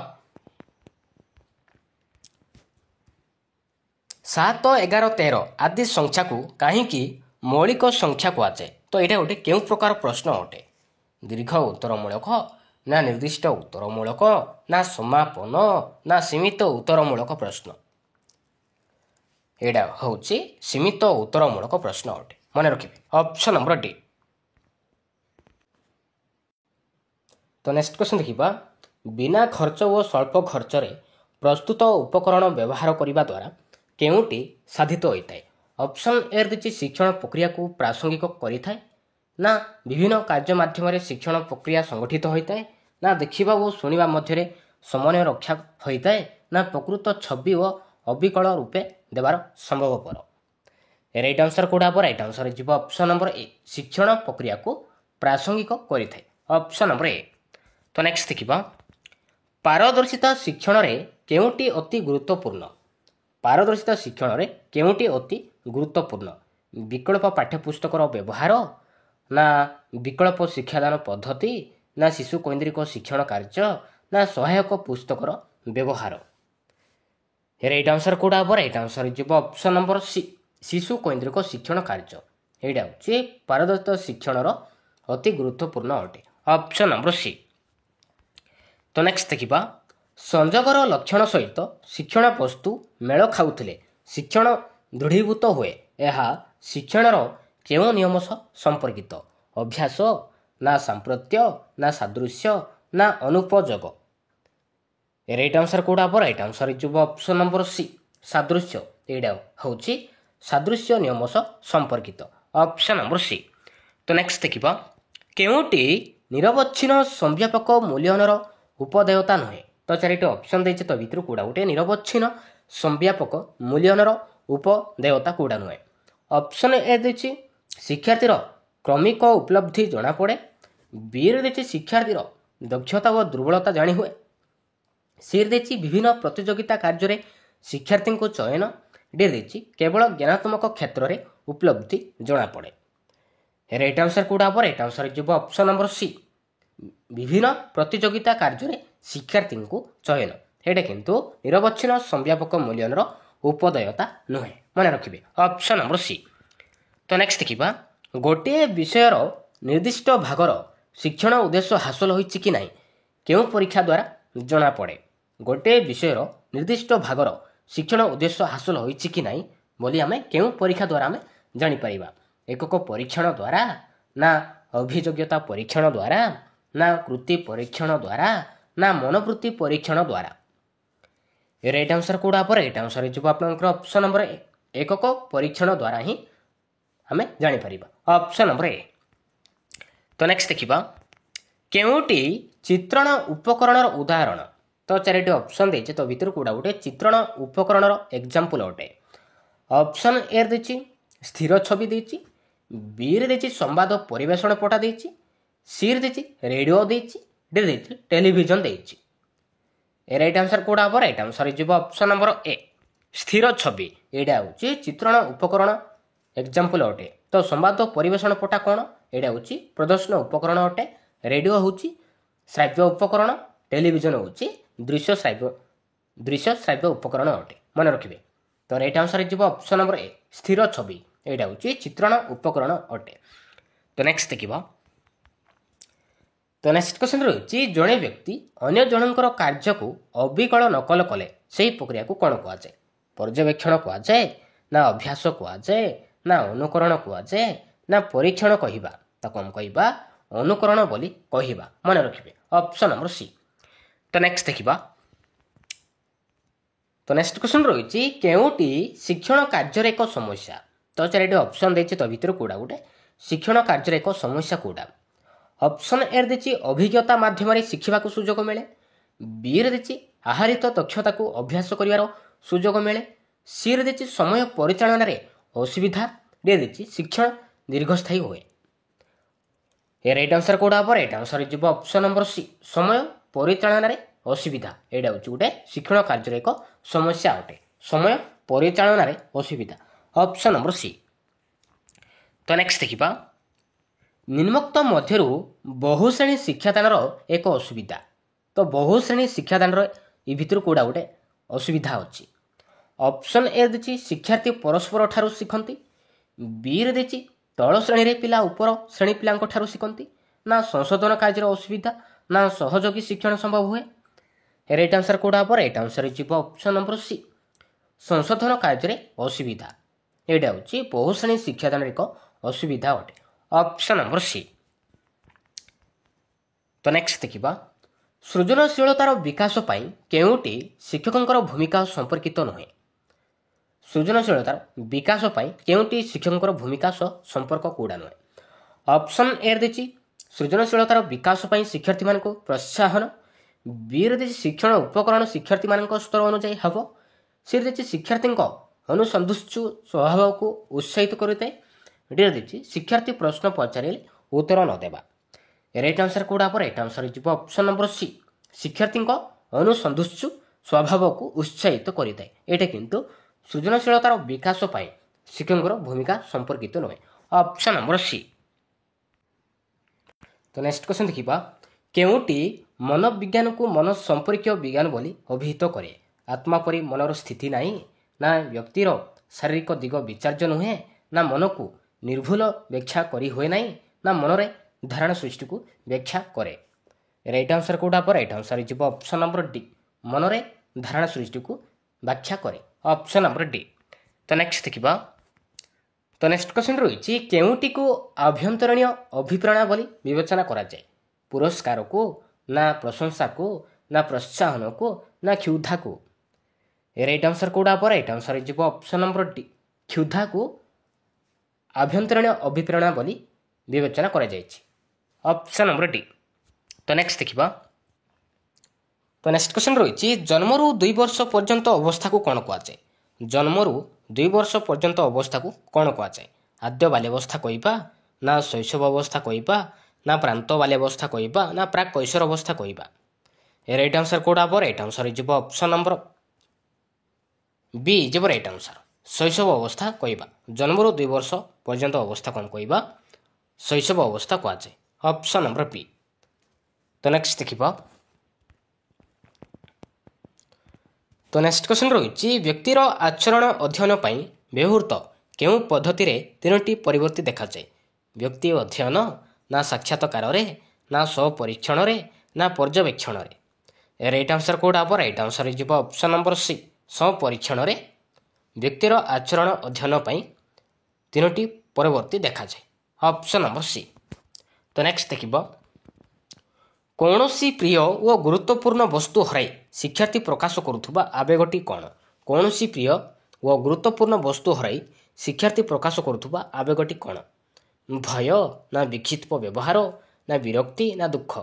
Speaker 1: 7, 11, 13 आदि संख्या को कहीं मौलिक संख्या कहुए। तो यहाँ गोटे क्यों प्रकार प्रश्न अटे दीर्घ उत्तरमूलक ना निर्दिष्ट उत्तरमूलक ना समापन ना सीमित उत्तरमूलक प्रश्न। यहाँ हूँ सीमित उत्तरमूलक प्रश्न अटे मन रखिए ऑप्शन नंबर डी। तो नेक्स्ट क्वेश्चन देखा बिना खर्च और स्वल्प खर्च रे प्रस्तुत उपकरण व्यवहार करने द्वारा केउटी साधित होता है। ऑप्शन ए दी शिक्षण प्रक्रिया को प्रासंगिक करें ना विभिन्न कार्य माध्यम शिक्षण प्रक्रिया संगठित होता है ना देखा और शुणा मध्य समन्वय रक्षा होता है ना प्रकृत छवि और अविकल रूपे देवार संभवपर। राइट आंसर कोड़ा हम राइट आंसर हो ऑप्शन नंबर ए शिक्षण प्रक्रिया को प्रासंगिक करें ऑप्शन नंबर ए। तो नेक्स्ट देखा पारदर्शिता शिक्षण रे केउटी अति गुरुत्वपूर्ण। पारदर्शिता शिक्षण रे केउटी अति गुरुत्वपूर्ण विकल्प पाठ्यपुस्तक व्यवहार ना विकल्प शिक्षादान पद्धति ना शिशु केन्द्रिक शिक्षण कार्य ना सहायक पुस्तकर व्यवहार। राइट आंसर कोड़ा हम राइट आंसर हो ऑप्शन नंबर सी शिशु केन्द्रिक शिक्षण कार्य। यहाँ हूँ पारदर्शिता शिक्षण अति गुरुत्वपूर्ण अटे ऑप्शन नंबर सी। तो नेक्स्ट देखा संजोगर लक्षण सहित शिक्षण वस्तु मेल खाऊले शिक्षण दृढ़ीभूत हुए यह शिक्षणर केउं नियम सह संपर्कित अभ्यास ना सांप्रत्य ना सादृश्य ना अनुपयोग। राइट आंसर कोड़ा हम राइट आंसर हो ऑप्शन नंबर सी सादृश्य। यहाँ हूँ सादृश्य नियम सह संपर्कित ऑप्शन नंबर सी। तो नेक्स्ट देखा केउटी निरवच्छिन्न संव्यापक मूल्यनर उपदेयता नुहे। तो चारिटी ऑप्शन देते तो भितर कूड़ा गोटे निरवच्छिन्न संव्यापक मूल्यनर उपदेयता कूड़ा नुहे। ऑप्शन ए देछि शिक्षार्थीर क्रमिक उपलब्धि जना पड़े बी रे देछि शिक्षार्थीर दक्षता व दुर्बलता जानी हुए सी देछि विभिन्न प्रतियोगिता कार्य शिक्षार्थी को चयन डी देछि केवल ज्ञानात्मक क्षेत्र में उपलब्धि जना पड़े। राइट आंसर कूड़ा हम राइट आंसर हो ऑप्शन नंबर सी विभिन्न प्रतियोगिता कार्य शिक्षार्थी को चयन। यहाँ किंतु निरवच्छिन्न संव्यापक मूल्यनर उपदेयता नुहे मन रखिए ऑप्शन नंबर सी। तो नेक्स्ट देखा गोटे विषयर निर्दिष्ट भागर शिक्षण उद्देश्य हासिल होइछि कि नहीं केउं परीक्षा द्वारा जना पड़े। गोटे विषयर निर्दिष्ट भागर शिक्षण उद्देश्य हासिल होइछि कि नहीं बोली आमे केउं परीक्षा द्वारा आमे जानि परिबा एकक परीक्षण द्वारा ना अभियोग्यता परीक्षण द्वारा ना कृति परीक्षण द्वारा ना मनोवृत्ति परीक्षण द्वारा। राइट आंसर कूड़ा हम राइट आंसर हो आपंकर ऑप्शन नंबर एकक परीक्षण द्वारा ही आम जापर ऑप्शन नंबर ए। तो नेक्स्ट देखा केउटी चित्रण उपकरण उदाहरण। तो चारिटी ऑप्शन देचे तो भितर कूड़ा गोटे चित्रण उपकरण एग्जांपल अटे। ऑप्शन ए देछि स्थिर छवि देछि बी रे देछि संवाद परिवेषण पटा देछि सी रे देछि रेडियो देछि ডি ଦେଇଛି ଟେଲିଭିଜନ ଦେଇଛି। ଏ ରାଇଟ୍ ଆନ୍ସର କୋଉଟା ହେବ? ରାଇଟ୍ ଆନ୍ସର ଯିବ ଅପସନ୍ ନମ୍ବର ଏ ସ୍ଥିର ଛବି। ଏଇଟା ହେଉଛି ଚିତ୍ରଣ ଉପକରଣ ଏକ୍ଜାମ୍ପଲ ଅଟେ। ତ ସମ୍ବାଦ ପରିବେଷଣ ପଟା କ'ଣ? ଏଇଟା ହେଉଛି ପ୍ରଦର୍ଶନ ଉପକରଣ ଅଟେ। ରେଡ଼ିଓ ହେଉଛି ଶ୍ରାବ୍ୟ ଉପକରଣ, ଟେଲିଭିଜନ ହେଉଛି ଦୃଶ୍ୟ ଶ୍ରାବ୍ୟ ଉପକରଣ ଅଟେ। ମନେ ରଖିବେ। ତ ରାଇଟ୍ ଆନ୍ସର ଯିବ ଅପସନ୍ ନମ୍ବର ଏ ସ୍ଥିର ଛବି। ଏଇଟା ହେଉଛି ଚିତ୍ରଣ ଉପକରଣ ଅଟେ। ତ ନେକ୍ସଟ ଦେଖିବା। ତ ନେକ୍ସଟ କ୍ୱେଶ୍ଚନ ରହିଛି ଜଣେ ବ୍ୟକ୍ତି ଅନ୍ୟ ଜଣଙ୍କର କାର୍ଯ୍ୟକୁ ଅବିକଳ ନକଲ କଲେ ସେହି ପ୍ରକ୍ରିୟାକୁ କ'ଣ କୁହାଯାଏ? ପର୍ଯ୍ୟବେକ୍ଷଣ କୁହାଯାଏ, ନା ଅଭ୍ୟାସ କୁହାଯାଏ, ନା ଅନୁକରଣ କୁହାଯାଏ, ନା ପରୀକ୍ଷଣ କହିବା? ତାକୁ ଆମେ କହିବା ଅନୁକରଣ ବୋଲି କହିବା। ମନେ ରଖିବେ ଅପସନ୍ ନମ୍ବର ସି। ତ ନେକ୍ସଟ ଦେଖିବା। ତ ନେକ୍ସଟ କ୍ୱେଶ୍ଚନ ରହିଛି କେଉଁଟି ଶିକ୍ଷଣ କାର୍ଯ୍ୟରେ ଏକ ସମସ୍ୟା? ତ ଚାରିଟି ଅପସନ୍ ଦେଇଛି, ତ ଭିତରୁ କୋଉଟା ଗୋଟେ ଶିକ୍ଷଣ କାର୍ଯ୍ୟରେ ଏକ ସମସ୍ୟା କୋଉଟା? ଅପସନ୍ ଏ ଦେଇଛି ଅଭିଜ୍ଞତା ମାଧ୍ୟମରେ ଶିଖିବାକୁ ସୁଯୋଗ ମିଳେ। ବିରେ ଦେଇଛି ଆହରିତ ଦକ୍ଷତାକୁ ଅଭ୍ୟାସ କରିବାର ସୁଯୋଗ ମିଳେ। ସିରେ ଦେଇଛି ସମୟ ପରିଚାଳନାରେ ଅସୁବିଧା। ଡି ଦେଇଛି ଶିକ୍ଷଣ ଦୀର୍ଘସ୍ଥାୟୀ ହୁଏ। ଏ ରାଇଟ୍ ଆନ୍ସର କୋଉଟା ହେବ? ରାଇଟ୍ ଆନ୍ସର ଯିବ ଅପସନ୍ ନମ୍ବର ସି ସମୟ ପରିଚାଳନାରେ ଅସୁବିଧା। ଏଇଟା ହେଉଛି ଗୋଟେ ଶିକ୍ଷଣ କାର୍ଯ୍ୟରେ ଏକ ସମସ୍ୟା ଅଟେ। ସମୟ ପରିଚାଳନାରେ ଅସୁବିଧା ଅପସନ୍ ନମ୍ବର ସି। ତ ନେକ୍ସଟ ଦେଖିବା। ନିମ୍ନୋକ୍ତ ମଧ୍ୟରୁ ବହୁଶ୍ରେଣୀ ଶିକ୍ଷାଦାନର ଏକ ଅସୁବିଧା। ତ ବହୁଶ୍ରେଣୀ ଶିକ୍ଷାଦାନର ଏ ଭିତରୁ କୋଉଟା ଗୋଟେ ଅସୁବିଧା ଅଛି? ଅପସନ୍ ଏ ଦେଇଛି ଶିକ୍ଷାର୍ଥୀ ପରସ୍ପର ଠାରୁ ଶିଖନ୍ତି। ବିରେ ଦେଇଛି ତଳ ଶ୍ରେଣୀରେ ପିଲା ଉପର ଶ୍ରେଣୀ ପିଲାଙ୍କ ଠାରୁ ଶିଖନ୍ତି। ନା ସଂଶୋଧନ କାର୍ଯ୍ୟର ଅସୁବିଧା, ନା ସହଯୋଗୀ ଶିକ୍ଷଣ ସମ୍ଭବ ହୁଏ? ରାଇଟ୍ ଆନ୍ସର କୋଉଟା ହେବ? ରାଇଟ୍ ଆନ୍ସର ଯିବ ଅପସନ୍ ନମ୍ବର ସି ସଂଶୋଧନ କାର୍ଯ୍ୟରେ ଅସୁବିଧା। ଏଇଟା ହେଉଛି ବହୁଶ୍ରେଣୀ ଶିକ୍ଷାଦାନର ଏକ ଅସୁବିଧା ଅଟେ। Option number C. ତ ନେକ୍ସଟ ଦେଖିବା। ସୃଜନଶୀଳତାର ବିକାଶ ପାଇଁ କେଉଁଟି ଶିକ୍ଷକଙ୍କର ଭୂମିକା ସମ୍ପର୍କିତ ନୁହେଁ? ସୃଜନଶୀଳତାର ବିକାଶ ପାଇଁ କେଉଁଟି ଶିକ୍ଷକଙ୍କର ଭୂମିକା ସହ ସମ୍ପର୍କ କୋଉଟା ନୁହେଁ? ଅପସନ୍ ଏ ଦେଇଛି ସୃଜନଶୀଳତାର ବିକାଶ ପାଇଁ ଶିକ୍ଷାର୍ଥୀମାନଙ୍କୁ ପ୍ରୋତ୍ସାହନ। ବିରେ ଦେଇଛି ଶିକ୍ଷଣ ଉପକରଣ ଶିକ୍ଷାର୍ଥୀମାନଙ୍କ ସ୍ତର ଅନୁଯାୟୀ ହେବ। ସିରେ ଦେଇଛି ଶିକ୍ଷାର୍ଥୀଙ୍କ ଅନୁସନ୍ଧୁଷ୍ଟୁ ସ୍ୱଭାବକୁ ଉତ୍ସାହିତ କରିଥାଏ। ଡିରେ ଦେଇଛି ଶିକ୍ଷାର୍ଥୀ ପ୍ରଶ୍ନ ପଚାରିଲେ ଉତ୍ତର ନ ଦେବା। ରାଇଟ୍ ଆନ୍ସର କୋଉଟା ହେବ? ରାଇଟ୍ ଆନ୍ସର ଯିବ ଅପସନ୍ ନମ୍ବର ସି ଶିକ୍ଷାର୍ଥୀଙ୍କ ଅନୁସନ୍ଧୁଷ୍ଟୁ ସ୍ୱଭାବକୁ ଉତ୍ସାହିତ କରିଥାଏ। ଏଇଟା କିନ୍ତୁ ସୃଜନଶୀଳତାର ବିକାଶ ପାଇଁ ଶିକ୍ଷକଙ୍କର ଭୂମିକା ସମ୍ପର୍କିତ ନୁହେଁ। Option number C. ତ ନେକ୍ସଟ କ୍ୱେଶ୍ଚନ ଦେଖିବା। କେଉଁଟି ମନୋବିଜ୍ଞାନକୁ ମନ ସମ୍ପର୍କୀୟ ବିଜ୍ଞାନ ବୋଲି ଅଭିହିତ କରେ? ଆତ୍ମା ପରି ମନର ସ୍ଥିତି ନାହିଁ, ନା ବ୍ୟକ୍ତିର ଶାରୀରିକ ଦିଗ ବିଚାର୍ଯ୍ୟ ନୁହେଁ, ନା ମନକୁ ନିର୍ଭୁଲ ବ୍ୟାଖ୍ୟା କରି ହୁଏ ନାହିଁ, ନା ମନରେ ଧାରଣା ସୃଷ୍ଟିକୁ ବ୍ୟାଖ୍ୟା କରେ? ରାଇଟ୍ ଆନ୍ସର କୋଉଟା ହେବ? ରାଇଟ୍ ଆନ୍ସର ଯିବ ଅପସନ୍ ନମ୍ବର ଡି ମନରେ ଧାରଣା ସୃଷ୍ଟିକୁ ବ୍ୟାଖ୍ୟା କରେ। Option number D. ତ ନେକ୍ସଟ ଦେଖିବା। ତ ନେକ୍ସଟ କ୍ୱେଶ୍ଚନ ରହିଛି କେଉଁଟିକୁ ଆଭ୍ୟନ୍ତରୀଣ ଅଭିପ୍ରେରଣା ବୋଲି ବିବେଚନା କରାଯାଏ? ପୁରସ୍କାରକୁ, ନା ପ୍ରଶଂସାକୁ, ନା ପ୍ରୋତ୍ସାହନକୁ, ନା କ୍ଷୁଧାକୁ? ରାଇଟ୍ ଆନ୍ସର କୋଉଟା ହେବ? ରାଇଟ୍ ଆନ୍ସର ଯିବ ଅପସନ୍ ନମ୍ବର ଡି କ୍ଷୁଧାକୁ ଆଭ୍ୟନ୍ତରୀଣ ଅଭିପ୍ରେରଣା ବୋଲି ବିବେଚନା କରାଯାଇଛି। Option number D. ତ ନେକ୍ସଟ ଦେଖିବା। ତ ନେକ୍ସଟ କ୍ୱେଶ୍ଚନ ରହିଛି ଜନ୍ମରୁ 2 ବର୍ଷ ପର୍ଯ୍ୟନ୍ତ ଅବସ୍ଥାକୁ କ'ଣ କୁହାଯାଏ? ଜନ୍ମରୁ 2 ବର୍ଷ ପର୍ଯ୍ୟନ୍ତ ଅବସ୍ଥାକୁ କ'ଣ କୁହାଯାଏ? ଆଦ୍ୟ ବାଲ୍ୟାବସ୍ଥା କହିବା, ନା ଶୈଶବ ଅବସ୍ଥା କହିବା, ନା ପ୍ରାନ୍ତ ବାଲ୍ୟାବସ୍ଥା କହିବା, ନା ପ୍ରାକ୍ କୈଶୋର ଅବସ୍ଥା କହିବା? ରାଇଟ୍ ଆନ୍ସର କୋଉଟା ହେବ? ରାଇଟ୍ ଆନ୍ସର ଯିବ ଅପସନ୍ ନମ୍ବର ବି ଯିବ ରାଇଟ୍ ଆନ୍ସର ଶୈଶବ ଅବସ୍ଥା କହିବା। ଜନ୍ମରୁ 2 ବର୍ଷ ପର୍ଯ୍ୟନ୍ତ ଅବସ୍ଥା କ'ଣ କହିବା? ଶୈଶବ ଅବସ୍ଥା କୁହାଯାଏ। ଅପସନ୍ ନମ୍ବର ବି। ତ ନେକ୍ସଟ ଦେଖିବା। ତ ନେକ୍ସଟ କ୍ୱେଶ୍ଚନ ରହିଛି ବ୍ୟକ୍ତିର ଆଚରଣ ଅଧ୍ୟୟନ ପାଇଁ ବ୍ୟବହୃତ କେଉଁ ପଦ୍ଧତିରେ 3ଟି ପରିବର୍ତ୍ତୀ ଦେଖାଯାଏ? ବ୍ୟକ୍ତି ଅଧ୍ୟୟନ, ନା ସାକ୍ଷାତକାରରେ, ନା ସ୍ୱପରୀକ୍ଷଣରେ, ନା ପର୍ଯ୍ୟବେକ୍ଷଣରେ? ରାଇଟ୍ ଆନ୍ସର କୋଉଟା ହେବ? ରାଇଟ୍ ଆନ୍ସର ଯିବ ଅପସନ୍ ନମ୍ବର ସି ସ୍ୱପରୀକ୍ଷଣରେ ବ୍ୟକ୍ତିର ଆଚରଣ ଅଧ୍ୟୟନ ପାଇଁ 3ଟି ପରିବର୍ତ୍ତୀ ଦେଖାଯାଏ। Option number C. ତ ନେକ୍ସଟ ଦେଖିବ। କୌଣସି ପ୍ରିୟ ଓ ଗୁରୁତ୍ୱପୂର୍ଣ୍ଣ ବସ୍ତୁ ହରାଇ ଶିକ୍ଷାର୍ଥୀ ପ୍ରକାଶ କରୁଥିବା ଆବେଗଟି କ'ଣ? କୌଣସି ପ୍ରିୟ ଓ ଗୁରୁତ୍ୱପୂର୍ଣ୍ଣ ବସ୍ତୁ ହରାଇ ଶିକ୍ଷାର୍ଥୀ ପ୍ରକାଶ କରୁଥିବା ଆବେଗଟି କ'ଣ? ଭୟ, ନା ବିକ୍ଷିପ୍ତ ବ୍ୟବହାର, ନା ବିରକ୍ତି, ନା ଦୁଃଖ?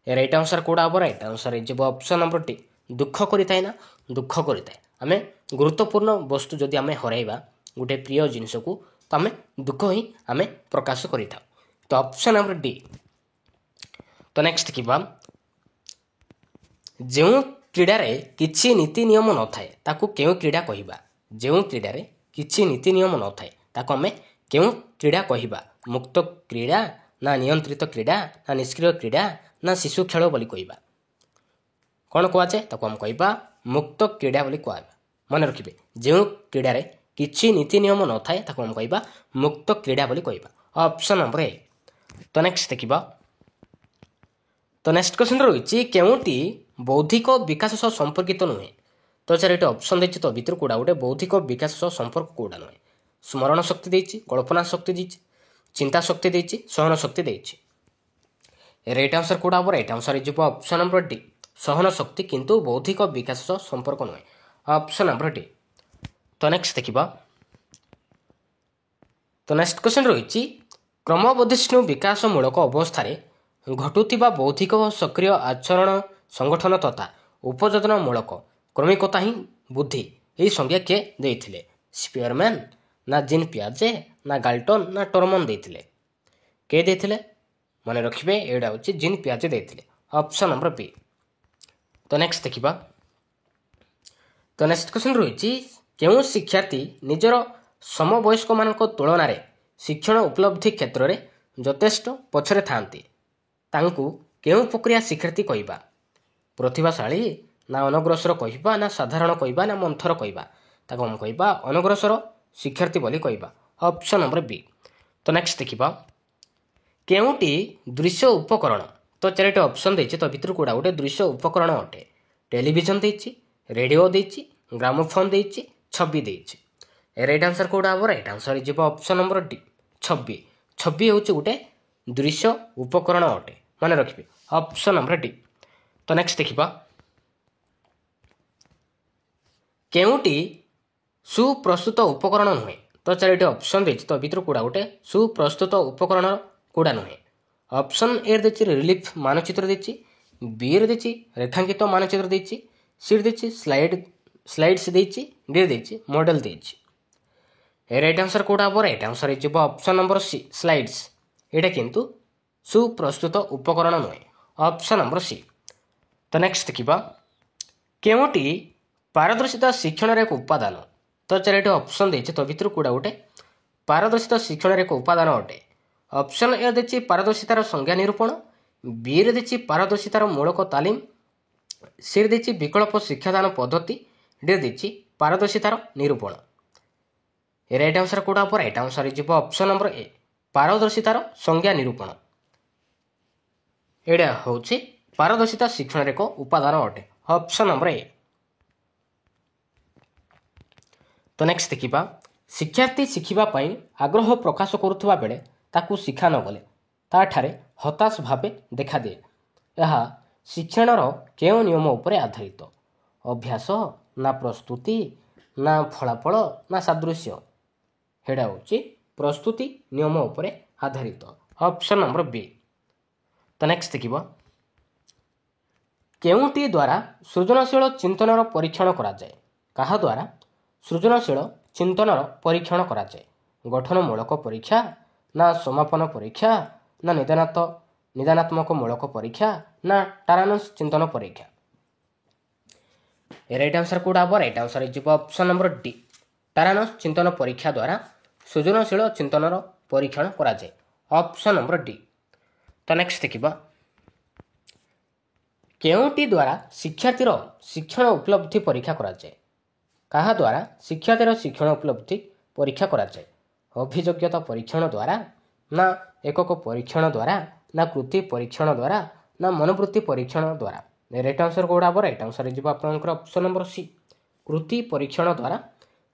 Speaker 1: ରାଇଟ୍ ଆନ୍ସର କୋଉଟା ହେବ? ରାଇଟ୍ ଆନ୍ସର ଯିବ ଅପସନ୍ ନମ୍ବର ଡି ଦୁଃଖ କରିଥାଏ। ନା ଦୁଃଖ କରିଥାଏ। ଆମେ ଗୁରୁତ୍ୱପୂର୍ଣ୍ଣ ବସ୍ତୁ ଯଦି ଆମେ ହରାଇବା ଗୋଟେ ପ୍ରିୟ ଜିନିଷକୁ, ତ ଆମେ ଦୁଃଖ ହିଁ ଆମେ ପ୍ରକାଶ କରିଥାଉ। ତ ଅପସନ୍ ନମ୍ବର ଡି। ତ ନେକ୍ସଟ ଦେଖିବା। ଯେଉଁ କ୍ରୀଡ଼ାରେ କିଛି ନୀତି ନିୟମ ନଥାଏ ତାକୁ କେଉଁ କ୍ରୀଡ଼ା କହିବା? ଯେଉଁ କ୍ରୀଡ଼ାରେ କିଛି ନୀତି ନିୟମ ନଥାଏ ତାକୁ ଆମେ କେଉଁ କ୍ରୀଡ଼ା କହିବା? ମୁକ୍ତ କ୍ରୀଡ଼ା ନା ନିୟନ୍ତ୍ରିତ କ୍ରୀଡ଼ା ନା ନିଷ୍କ୍ରିୟ କ୍ରୀଡ଼ା ନା ଶିଶୁ ଖେଳ ବୋଲି କହିବା? କ'ଣ କୁହାଯାଏ? ତାକୁ ଆମେ କହିବା ମୁକ୍ତ କ୍ରୀଡ଼ା ବୋଲି କୁହାଯିବା। ମନେ ରଖିବେ, ଯେଉଁ କ୍ରୀଡ଼ାରେ କିଛି ନୀତି ନିୟମ ନଥାଏ ତାକୁ ଆମେ କହିବା ମୁକ୍ତ କ୍ରୀଡ଼ା ବୋଲି କହିବା। Option number A. ତ ନେକ୍ସଟ ଦେଖିବା। ତ ନେକ୍ସଟ କ୍ୱେଶ୍ଚନ ରହିଛି କେଉଁଟି ବୌଦ୍ଧିକ ବିକାଶ ସହ ସମ୍ପର୍କିତ ନୁହେଁ? ତ ଚାରିଟି ଅପସନ୍ ଦେଇଛି, ତ ଭିତରୁ କୋଉଟା ଗୋଟେ ବୌଦ୍ଧିକ ବିକାଶ ସହ ସମ୍ପର୍କ କୋଉଟା ନୁହେଁ? ସ୍ମରଣ ଶକ୍ତି ଦେଇଛି, କଳ୍ପନା ଶକ୍ତି ଦେଇଛି, ଚିନ୍ତା ଶକ୍ତି ଦେଇଛି, ସହନ ଶକ୍ତି ଦେଇଛି। ରାଇଟ୍ ଆନ୍ସର କୋଉଟା ହେବ? ରାଇଟ୍ ଆନ୍ସର ହେଇଯିବ ଅପସନ୍ ନମ୍ବର ଡି, ସହନ ଶକ୍ତି, କିନ୍ତୁ ବୌଦ୍ଧିକ ବିକାଶ ସହ ସମ୍ପର୍କ ନୁହେଁ। Option number D. ତ ନେକ୍ସଟ ଦେଖିବା। ତ ନେକ୍ସଟ କ୍ୱେଶ୍ଚନ ରହିଛି କ୍ରମବର୍ଦ୍ଧିଷ୍ଣୁ ବିକାଶମୂଳକ ଅବସ୍ଥାରେ ଘଟୁଥିବା ବୌଦ୍ଧିକ ସକ୍ରିୟ ଆଚରଣ ସଂଗଠନ ତଥା ଉପଯୋଜନାମୂଳକ କ୍ରମିକତା ହିଁ ବୁଦ୍ଧି। ଏହି ସଂଜ୍ଞା କିଏ ଦେଇଥିଲେ? ସ୍ପିୟରମ୍ୟାନ୍ ନା ଜିନ୍ ପିଆଜେ ନା ଗାଲ୍ଟନ୍ ନା ଟରମନ୍ ଦେଇଥିଲେ? କିଏ ଦେଇଥିଲେ? ମନେ ରଖିବେ, ଏଇଟା ହେଉଛି ଜିନ୍ ପିଆଜେ ଦେଇଥିଲେ। ଅପସନ୍ ନମ୍ବର ବି। ତ ନେକ୍ସଟ ଦେଖିବା। ତ ନେକ୍ସଟ କ୍ୱେଶ୍ଚନ ରହିଛି କେଉଁ ଶିକ୍ଷାର୍ଥୀ ନିଜର ସମବୟସ୍କମାନଙ୍କ ତୁଳନାରେ ଶିକ୍ଷଣ ଉପଲବ୍ଧି କ୍ଷେତ୍ରରେ ଯଥେଷ୍ଟ ପଛରେ ଥାନ୍ତି ତାଙ୍କୁ କେଉଁ ପ୍ରକ୍ରିୟା ଶିକ୍ଷାର୍ଥୀ କହିବା? ପ୍ରତିଭାଶାଳୀ ନା ଅନଗ୍ରସର କହିବା ନା ସାଧାରଣ କହିବା ନା ମନ୍ଥର କହିବା? ତାକୁ ଆମେ କହିବା ଅନଗ୍ରସର ଶିକ୍ଷାର୍ଥୀ ବୋଲି କହିବା। ଅପସନ୍ ନମ୍ବର ବି। ତ ନେକ୍ସଟ ଦେଖିବା କେଉଁଟି ଦୃଶ୍ୟ ଉପକରଣ? ତ ଚାରିଟି ଅପସନ୍ ଦେଇଛି, ତ ଭିତରୁ କୋଉଟା ଗୋଟେ ଦୃଶ୍ୟ ଉପକରଣ ଅଟେ? ଟେଲିଭିଜନ ଦେଇଛି, ରେଡ଼ିଓ ଦେଇଛି, ଗ୍ରାମୋଫୋନ୍ ଦେଇଛି, ଛବି ଦେଇଛି। ରାଇଟ୍ ଆନ୍ସର କୋଉଟା ହେବ? ରାଇଟ୍ ଆନ୍ସର ହେଇଯିବ ଅପସନ୍ ନମ୍ବର ଡି, ଛବି। ଛବି ହେଉଛି ଗୋଟେ ଦୃଶ୍ୟ ଉପକରଣ ଅଟେ, ମନେ ରଖିବେ। Option number D. ତ ନେକ୍ସଟ ଦେଖିବା କେଉଁଟି ସୁପ୍ରସ୍ତୁତ ଉପକରଣ ନୁହେଁ? ତ ଚାରିଟି ଅପସନ୍ ଦେଇଛି, ତ ଭିତରୁ କୋଉଟା ଗୋଟେ ସୁପ୍ରସ୍ତୁତ ଉପକରଣ କୋଉଟା ନୁହେଁ? ଅପସନ୍ ଏ ଦେଇଛି ରିଲିଫ୍ ମାନଚିତ୍ର ଦେଇଛି, ବିରେ ଦେଇଛି ରେଖାଙ୍କିତ ମାନଚିତ୍ର ଦେଇଛି, ସିରେ ଦେଇଛି ସ୍ଲାଇଡ୍ସ ଦେଇଛି, ଡି ଦେଇଛି ମଡେଲ ଦେଇଛି। ରାଇଟ୍ ଆନ୍ସର କୋଉଟା ହେବ? ରାଇଟ୍ ଆନ୍ସର ହେଇଯିବ ଅପସନ୍ ନମ୍ବର ସି, ସ୍ଲାଇଡ୍ସ। ଏଇଟା କିନ୍ତୁ ସୁପ୍ରସ୍ତୁତ ଉପକରଣ ନୁହେଁ। Option number C. ତ ନେକ୍ସଟ ଦେଖିବା କେଉଁଟି ପାରଦର୍ଶିତା ଶିକ୍ଷଣର ଏକ ଉପାଦାନ? ତ ଚାରିଟି ଅପସନ୍ ଦେଇଛି, ତ ଭିତରୁ କୋଉଟା ଗୋଟେ ପାରଦର୍ଶିତା ଶିକ୍ଷଣର ଏକ ଉପାଦାନ ଅଟେ? ଅପସନ୍ ଏ ଦେଇଛି ପାରଦର୍ଶିତାର ସଂଜ୍ଞା ନିରୂପଣ, ବିରେ ଦେଇଛି ପାରଦର୍ଶିତାର ମୂଳକ ତାଲିମ, ସିରେ ଦେଇଛି ବିକଳ୍ପ ଶିକ୍ଷାଦାନ ପଦ୍ଧତି, ଡି ଦେଇଛି ପାରଦର୍ଶିତାର ନିରୂପଣ। ରାଇଟ୍ ଆନ୍ସର କୋଉଟା ହେବ? ରାଇଟ୍ ଆନ୍ସର ହେଇଯିବ ଅପସନ୍ ନମ୍ବର ଏ, ପାରଦର୍ଶିତାର ସଂଜ୍ଞା ନିରୂପଣ। ଏଇଟା ହେଉଛି ପାରଦର୍ଶିତା ଶିକ୍ଷଣର ଏକ ଉପାଦାନ ଅଟେ। Option number A. ତ ନେକ୍ସଟ ଦେଖିବା ଶିକ୍ଷାର୍ଥୀ ଶିଖିବା ପାଇଁ ଆଗ୍ରହ ପ୍ରକାଶ କରୁଥିବା ବେଳେ ତାକୁ ଶିକ୍ଷା ନ ଗଲେ ତାଠାରେ ହତାଶ ଭାବେ ଦେଖାଦିଏ। ଏହା ଶିକ୍ଷଣର କେଉଁ ନିୟମ ଉପରେ ଆଧାରିତ? ଅଭ୍ୟାସ ନା ପ୍ରସ୍ତୁତି ନା ଫଳାଫଳ ନା ସାଦୃଶ୍ୟ? ସେଇଟା ହେଉଛି ପ୍ରସ୍ତୁତି ନିୟମ ଉପରେ ଆଧାରିତ। ଅପସନ୍ ନମ୍ବର ବି। ତ ନେକ୍ସଟ ଦେଖିବା କେଉଁଟି ଦ୍ୱାରା ସୃଜନଶୀଳ ଚିନ୍ତନର ପରୀକ୍ଷଣ କରାଯାଏ? କାହା ଦ୍ୱାରା ସୃଜନଶୀଳ ଚିନ୍ତନର ପରୀକ୍ଷଣ କରାଯାଏ? ଗଠନମୂଳକ ପରୀକ୍ଷା ନା ସମାପନ ପରୀକ୍ଷା ନା ନିଦାନାତ୍ମକ ମୂଳକ ପରୀକ୍ଷା ନା ଟାରାନସ୍ ଚିନ୍ତନ ପରୀକ୍ଷା? ରାଇଟ୍ ଆନ୍ସର କୋଉଟା ହେବ? ରାଇଟ୍ ଆନ୍ସର ହେଇଯିବ ଅପସନ୍ ନମ୍ବର ଡି, ଟାରାନସ୍ ଚିନ୍ତନ ପରୀକ୍ଷା ଦ୍ୱାରା ସୃଜନଶୀଳ ଚିନ୍ତନର ପରୀକ୍ଷଣ କରାଯାଏ। Option number D. ତ ନେକ୍ସଟ ଦେଖିବା କେଉଁଟି ଦ୍ୱାରା ଶିକ୍ଷାର୍ଥୀର ଶିକ୍ଷଣ ଉପଲବ୍ଧି ପରୀକ୍ଷା କରାଯାଏ? କାହା ଦ୍ୱାରା ଶିକ୍ଷାର୍ଥୀର ଶିକ୍ଷଣ ଉପଲବ୍ଧି ପରୀକ୍ଷା କରାଯାଏ? ଅଭିଯୋଗ୍ୟତା ପରୀକ୍ଷଣ ଦ୍ୱାରା ନା ଏକକ ପରୀକ୍ଷଣ ଦ୍ୱାରା ନା କୃତି ପରୀକ୍ଷଣ ଦ୍ୱାରା ନା ମନୋବୃତ୍ତି ପରୀକ୍ଷଣ ଦ୍ୱାରା? ରାଇଟ୍ ଆନ୍ସର କୋଉଟା ହେବ? ରାଇଟ୍ ଆନ୍ସର ହେଇଯିବ ଆପଣଙ୍କର ଅପସନ୍ ନମ୍ବର ସି, କୃତି ପରୀକ୍ଷଣ ଦ୍ୱାରା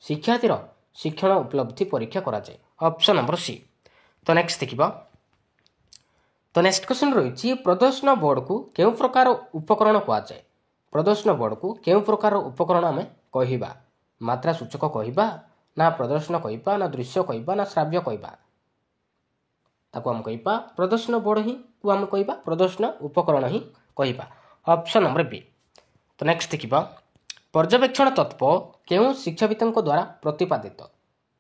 Speaker 1: ଶିକ୍ଷାର୍ଥୀର ଶିକ୍ଷଣ ଉପଲବ୍ଧି ପରୀକ୍ଷା କରାଯାଏ। Option number C. ତ ନେକ୍ସଟ ଦେଖିବା ତ ନେକ୍ସଟ କ୍ୱେଶ୍ଚନ ରହିଛି ପ୍ରଦର୍ଶନ ବୋର୍ଡକୁ କେଉଁ ପ୍ରକାର ଉପକରଣ କୁହାଯାଏ? ପ୍ରଦର୍ଶନ ବୋର୍ଡକୁ କେଉଁ ପ୍ରକାର ଉପକରଣ ଆମେ କହିବା? ମାତ୍ରା ସୂଚକ କହିବା ନା ପ୍ରଦର୍ଶନ କହିବା ନା ଦୃଶ୍ୟ କହିବା ନା ଶ୍ରାବ୍ୟ କହିବା? ତାକୁ ଆମେ କହିବା ପ୍ରଦର୍ଶନ ବୋର୍ଡ ହିଁ ଆମେ କହିବା, ପ୍ରଦର୍ଶନ ଉପକରଣ ହିଁ କହିବା। ଅପସନ୍ ନମ୍ବର ବି। ତ ନେକ୍ସଟ ଦେଖିବା ପର୍ଯ୍ୟବେକ୍ଷଣ ତତ୍ତ୍ୱ କେଉଁ ଶିକ୍ଷାବିତଙ୍କ ଦ୍ୱାରା ପ୍ରତିପାଦିତ?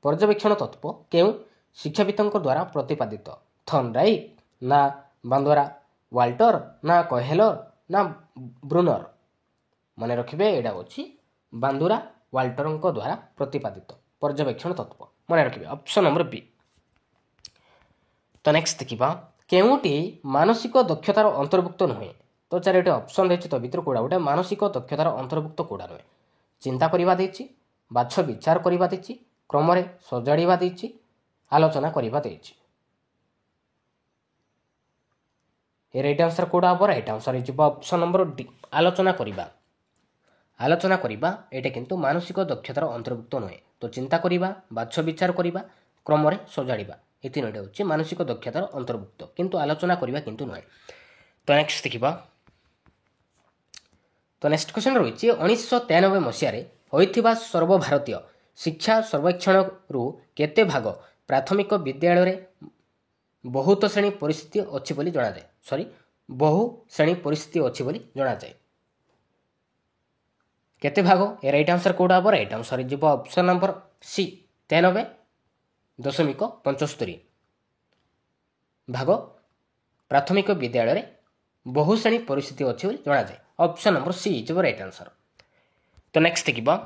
Speaker 1: ପର୍ଯ୍ୟବେକ୍ଷଣ ତତ୍ତ୍ୱ କେଉଁ ଶିକ୍ଷାବିତଙ୍କ ଦ୍ୱାରା ପ୍ରତିପାଦିତ? ଥର୍ନଡାଇକ୍ ନା ବାନ୍ଦରା, ୱାଲ୍ଟର ନା କହେଲର ନା ବ୍ରୁନର? मन रखिए यहाँ हूँ बांदुरा वाल्टर द्वारा प्रतिपादित पर्यवेक्षण तत्व मन रखिए ऑप्शन नंबर बी। तो नेक्स्ट देखा केउटी मानसिक दक्षतार अंतर्भुक्त नुहे तो 4टी ऑप्शन देखिए तो भितर कौड़ा गोटे मानसिक दक्षतार अंतर्भुक्त कौड़ा नुहे चिंता करवा देछि बाछ विचार करवा देछि क्रम सजाड़ा देछि आलोचना करवा देछि राइट आंसर कौड़ा हम राइट आंसर हो ऑप्शन नंबर डी आलोचना करवा आलोचना करवा एटा किंतु मानसिक दक्षतार अंतर्भुक्त नुहे तो चिंता करवा बाछ विचार करवा क्रम सजाड़ा ये तीनोटा हूँ मानसिक दक्षतार अंतर्भुक्त किंतु आलोचना करवा किंतु नुहे। तो नेक्स्ट देखा तो नेक्स्ट क्वेश्चन रही 1993 मसीह होइथिबा सर्वभारतीय शिक्षा सर्वेक्षण रु केते भाग प्राथमिक विद्यालय रे बहुत श्रेणी परिस्थिति अच्छी बोली जना जाए सॉरी बहु श्रेणी परिस्थिति अच्छी बोली जना जाए केते भाग ए राइट आंसर कौड़ा हम राइट आंसर जीव ऑप्शन नंबर सी 93.75 भाग प्राथमिक विद्यालय रे बहु श्रेणी परिस्थिति अच्छी बोली जना जाए option number C is right answer. तो नेक्स्ट देखा